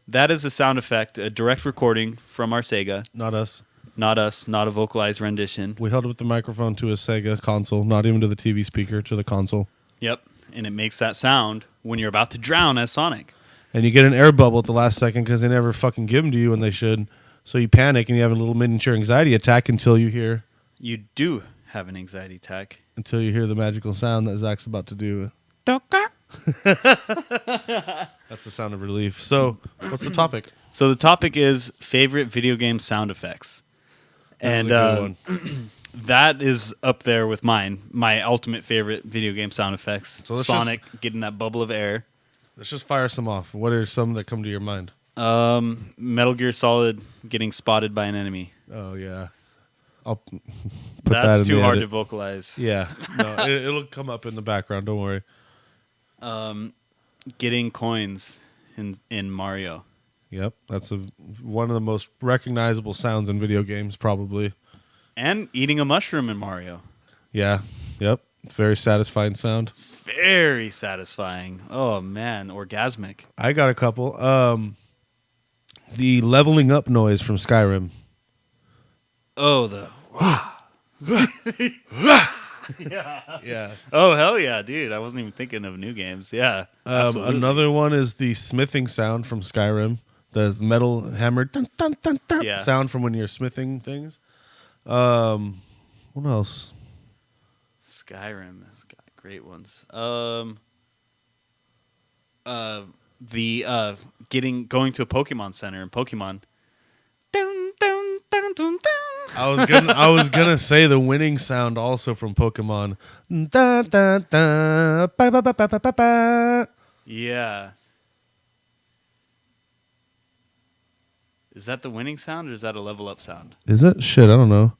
[SPEAKER 2] That is a sound effect, a direct recording from our Sega.
[SPEAKER 1] Not us.
[SPEAKER 2] Not us, not a vocalized rendition.
[SPEAKER 1] We held up the microphone to a Sega console, not even to the TV speaker, to the console.
[SPEAKER 2] Yep, and it makes that sound when you're about to drown as Sonic.
[SPEAKER 1] And you get an air bubble at the last second because they never fucking give them to you when they should. So you panic and you have a little miniature anxiety attack until you hear...
[SPEAKER 2] You do have an anxiety attack.
[SPEAKER 1] Until you hear the magical sound that Zach's about to do. That's the sound of relief. So, what's the topic?
[SPEAKER 2] So the topic is favorite video game sound effects.
[SPEAKER 1] This is a good one.
[SPEAKER 2] That is up there with mine. My ultimate favorite video game sound effects.
[SPEAKER 1] So
[SPEAKER 2] Sonic getting that bubble of air.
[SPEAKER 1] Let's just fire some off. What are some that come to your mind?
[SPEAKER 2] Metal Gear Solid getting spotted by an enemy.
[SPEAKER 1] Oh, yeah. I'll put
[SPEAKER 2] That's
[SPEAKER 1] that in
[SPEAKER 2] too
[SPEAKER 1] the
[SPEAKER 2] hard
[SPEAKER 1] edit.
[SPEAKER 2] to vocalize.
[SPEAKER 1] Yeah. No, it'll come up in the background. Don't worry.
[SPEAKER 2] Getting coins in Mario.
[SPEAKER 1] Yep. That's one of the most recognizable sounds in video games, probably.
[SPEAKER 2] And eating a mushroom in Mario.
[SPEAKER 1] Yeah. Yep. Very satisfying sound.
[SPEAKER 2] Very satisfying. Oh, man. Orgasmic.
[SPEAKER 1] I got a couple. The leveling up noise from Skyrim.
[SPEAKER 2] Oh, the...
[SPEAKER 1] Yeah.
[SPEAKER 2] Oh, hell yeah, dude. I wasn't even thinking of new games. Yeah.
[SPEAKER 1] Another one is the smithing sound from Skyrim. The metal hammer dun, dun, dun, dun, sound from when you're smithing things. What else?
[SPEAKER 2] Skyrim has got great ones. Going to a Pokemon Center in Pokemon. Dun, dun, dun, dun, dun.
[SPEAKER 1] I was gonna say the winning sound also from Pokemon. Da, da, da, ba, ba, ba, ba, ba, ba.
[SPEAKER 2] Yeah. Is that the winning sound or is that a level up sound?
[SPEAKER 1] Is it? Shit, I don't know.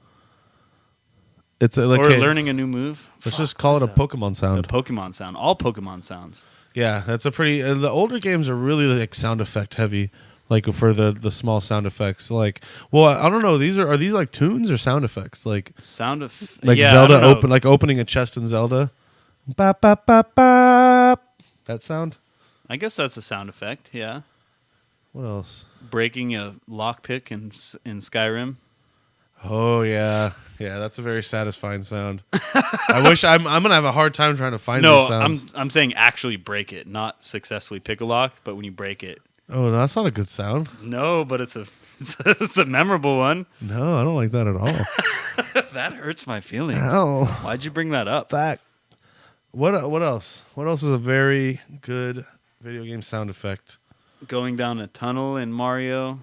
[SPEAKER 1] It's like
[SPEAKER 2] or learning a new move.
[SPEAKER 1] Let's just call it a Pokemon sound.
[SPEAKER 2] A Pokemon sound. All Pokemon sounds.
[SPEAKER 1] Yeah, that's a pretty. The older games are really like sound effect heavy. Like for the small sound effects, like I don't know. Are these like tunes or sound effects? Like Zelda opening a chest in Zelda. Bop, bop, bop, bop. That sound.
[SPEAKER 2] I guess that's a sound effect. Yeah.
[SPEAKER 1] What else?
[SPEAKER 2] Breaking a lockpick in Skyrim.
[SPEAKER 1] Oh yeah, that's a very satisfying sound. I wish I'm gonna have a hard time trying to find these sounds.
[SPEAKER 2] I'm saying actually break it, not successfully pick a lock, but when you break it.
[SPEAKER 1] Oh, no, that's not a good sound.
[SPEAKER 2] No, but it's a memorable one.
[SPEAKER 1] No, I don't like that at all.
[SPEAKER 2] That hurts my feelings.
[SPEAKER 1] Ow.
[SPEAKER 2] Why'd you bring that up?
[SPEAKER 1] What else? What else is a very good video game sound effect?
[SPEAKER 2] Going down a tunnel in Mario.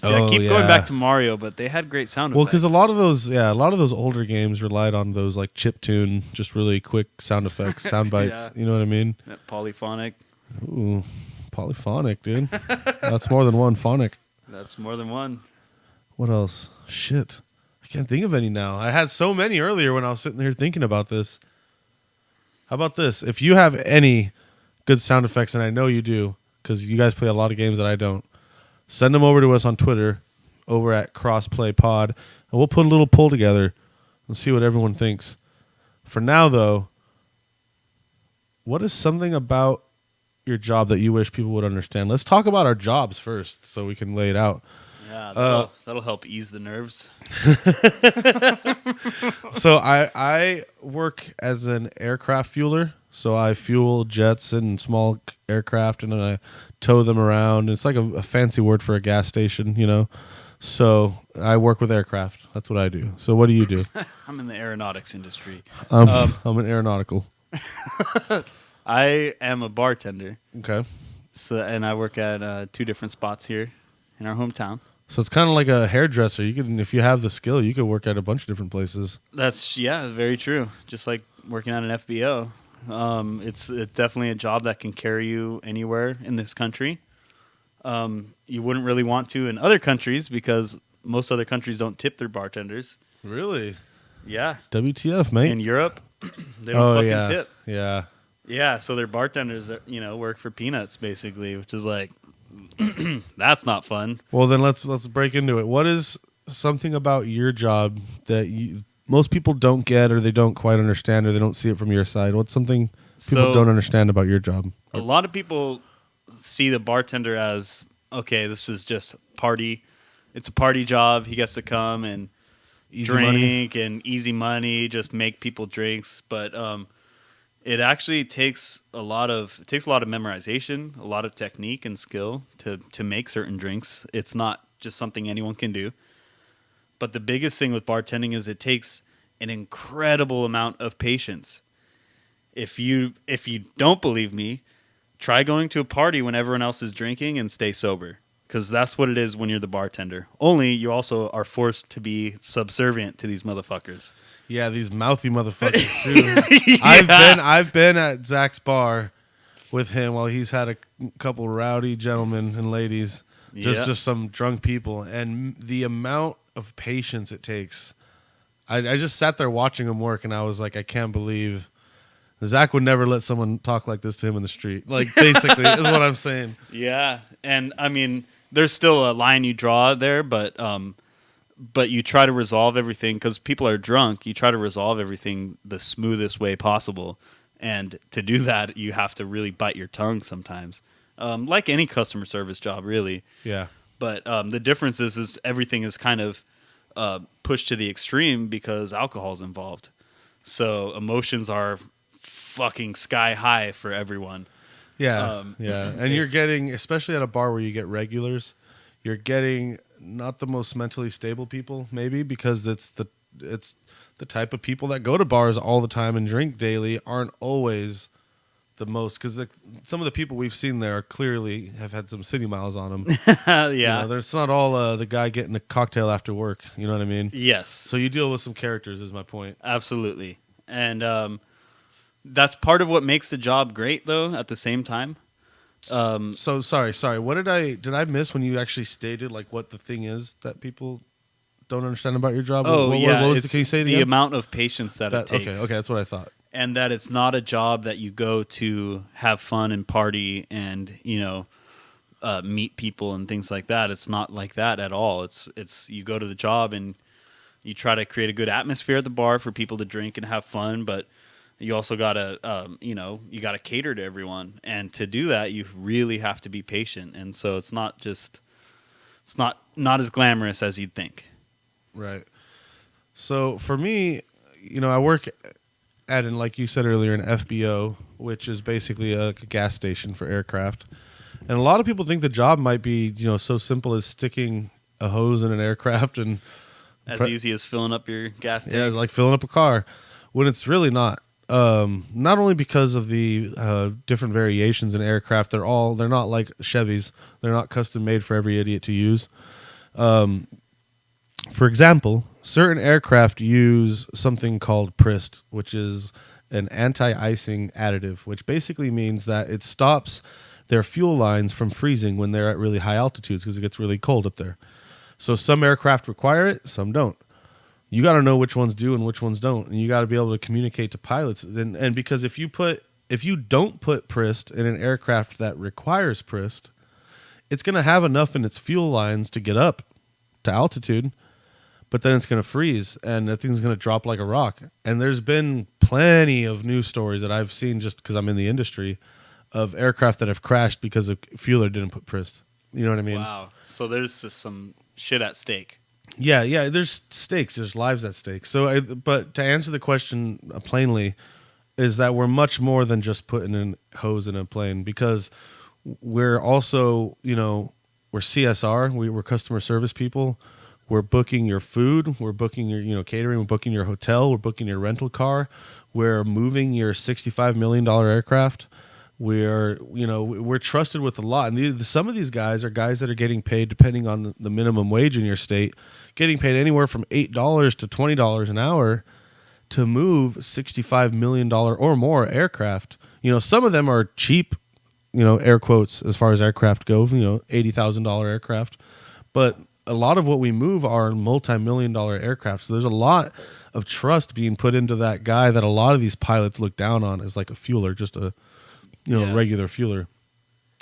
[SPEAKER 2] See, I keep going back to Mario, but they had great sound effects.
[SPEAKER 1] Well, because a lot of those older games relied on those like chiptune, just really quick sound effects, sound bites. Yeah. You know what I mean?
[SPEAKER 2] That polyphonic.
[SPEAKER 1] Ooh. Polyphonic, dude. That's more than one phonic.
[SPEAKER 2] That's more than one.
[SPEAKER 1] What else? Shit. I can't think of any now. I had so many earlier when I was sitting here thinking about this. How about this? If you have any good sound effects, and I know you do, because you guys play a lot of games that I don't, send them over to us on Twitter, over at Crossplay Pod, and we'll put a little poll together and see what everyone thinks. For now, though, what is something about your job that you wish people would understand? Let's talk about our jobs first, so we can lay it out.
[SPEAKER 2] Yeah, that'll help ease the nerves.
[SPEAKER 1] So I work as an aircraft fueler. So I fuel jets and small aircraft, and then I tow them around. It's like a fancy word for a gas station, you know. So I work with aircraft. That's what I do. So what do you do?
[SPEAKER 2] I'm in the aeronautics industry.
[SPEAKER 1] I'm an aeronautical.
[SPEAKER 2] I am a bartender.
[SPEAKER 1] Okay.
[SPEAKER 2] So, and I work at 2 different spots here in our hometown.
[SPEAKER 1] So it's kind of like a hairdresser. You can, if you have the skill, you could work at a bunch of different places.
[SPEAKER 2] That's very true. Just like working at an FBO. It's definitely a job that can carry you anywhere in this country. You wouldn't really want to in other countries because most other countries don't tip their bartenders.
[SPEAKER 1] Really?
[SPEAKER 2] Yeah.
[SPEAKER 1] WTF, mate?
[SPEAKER 2] In Europe, they don't fucking tip.
[SPEAKER 1] Yeah.
[SPEAKER 2] Yeah, so their bartenders, work for peanuts basically, which is like, that's not fun.
[SPEAKER 1] Well, then let's break into it. What is something about your job that most people don't get, or they don't quite understand, or they don't see it from your side? What's something people don't understand about your job?
[SPEAKER 2] A lot of people see the bartender as, okay, this is just party. It's a party job. He gets to come and drink and easy money, just make people drinks. But it actually takes a lot of memorization, a lot of technique and skill to make certain drinks. It's not just something anyone can do. But the biggest thing with bartending is it takes an incredible amount of patience. If you don't believe me, try going to a party when everyone else is drinking and stay sober, because that's what it is when you're the bartender. Only you also are forced to be subservient to these motherfuckers.
[SPEAKER 1] Yeah, these mouthy motherfuckers too. Yeah. I've been at Zach's bar with him while he's had a couple rowdy gentlemen and ladies, just some drunk people, and the amount of patience it takes. I just sat there watching him work, and I was like, I can't believe Zach would never let someone talk like this to him in the street. Like, basically, is what I'm saying.
[SPEAKER 2] Yeah, and I mean, there's still a line you draw there, but you try to resolve everything because people are drunk. You try to resolve everything the smoothest way possible, and to do that, you have to really bite your tongue sometimes, like any customer service job, really.
[SPEAKER 1] Yeah.
[SPEAKER 2] But the difference is everything is kind of pushed to the extreme because alcohol is involved. So emotions are fucking sky high for everyone.
[SPEAKER 1] Yeah, yeah. And you're getting, especially at a bar where you get regulars, you're getting not the most mentally stable people, maybe, because it's the type of people that go to bars all the time and drink daily aren't always the most, because some of the people we've seen there clearly have had some city miles on them.
[SPEAKER 2] Yeah.
[SPEAKER 1] It's not all the guy getting a cocktail after work. You know what I mean?
[SPEAKER 2] Yes.
[SPEAKER 1] So you deal with some characters, is my point.
[SPEAKER 2] Absolutely. And that's part of what makes the job great, though, at the same time.
[SPEAKER 1] So sorry. What did I miss when you actually stated like what the thing is that people don't understand about your job?
[SPEAKER 2] Oh, yeah.
[SPEAKER 1] What was can you say it
[SPEAKER 2] the
[SPEAKER 1] again?
[SPEAKER 2] amount of patience that it takes.
[SPEAKER 1] Okay, that's what I thought.
[SPEAKER 2] And that it's not a job that you go to have fun and party and, meet people and things like that. It's not like that at all. It's you go to the job and you try to create a good atmosphere at the bar for people to drink and have fun, but you also gotta, you gotta cater to everyone. And to do that, you really have to be patient. And so it's not as glamorous as you'd think.
[SPEAKER 1] Right. So for me, I work at, like you said earlier, an FBO, which is basically a gas station for aircraft. And a lot of people think the job might be, so simple as sticking a hose in an aircraft and
[SPEAKER 2] as easy as filling up your gas tank.
[SPEAKER 1] Yeah, it's like filling up a car, when it's really not. Not only because of the different variations in aircraft, they're not like Chevys. They're not custom made for every idiot to use. For example, certain aircraft use something called PRIST, which is an anti-icing additive, which basically means that it stops their fuel lines from freezing when they're at really high altitudes because it gets really cold up there. So some aircraft require it, some don't. You got to know which ones do and which ones don't, and you got to be able to communicate to pilots. And because if you don't put PRIST in an aircraft that requires PRIST, it's going to have enough in its fuel lines to get up to altitude, but then it's going to freeze and that thing's going to drop like a rock. And there's been plenty of news stories that I've seen just because I'm in the industry of aircraft that have crashed because a fueler didn't put prist. You know what I mean?
[SPEAKER 2] Wow. So there's just some shit at stake.
[SPEAKER 1] Yeah. There's stakes. There's lives at stake. But to answer the question plainly, is that we're much more than just putting in hose in a plane, because we're also, we're CSR. We're customer service people. We're booking your food. We're booking your, catering. We're booking your hotel. We're booking your rental car. We're moving your $65 million aircraft. We're trusted with a lot. And some of these guys are guys that are getting paid, depending on the minimum wage in your state, getting paid anywhere from $8 to $20 an hour to move $65 million or more aircraft. Some of them are cheap, air quotes, as far as aircraft go, $80,000 aircraft. But a lot of what we move are multi-million-dollar aircraft. So there's a lot of trust being put into that guy that a lot of these pilots look down on as like a fueler, just a regular fueler.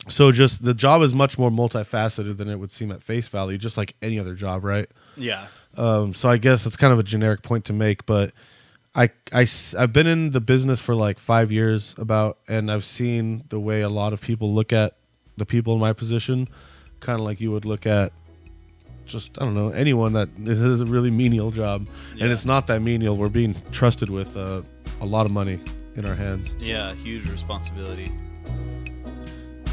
[SPEAKER 1] So just the job is much more multifaceted than it would seem at face value, just like any other job, right?
[SPEAKER 2] Yeah.
[SPEAKER 1] So I guess it's kind of a generic point to make, but I've been in the business for like 5 years and I've seen the way a lot of people look at the people in my position, kind of like you would look at just, I don't know, anyone that is a really menial job. Yeah. And it's not that menial. We're being trusted with a lot of money in our hands.
[SPEAKER 2] Yeah, huge responsibility.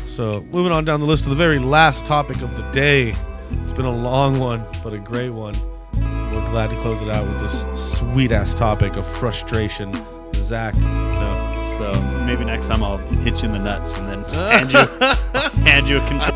[SPEAKER 1] So moving on down the list to the very last topic of the day. It's been a long one, but a great one. We're glad to close it out with this sweet ass topic of frustration. Zach, no.
[SPEAKER 2] So maybe next time I'll hit you in the nuts and then hand you a controller.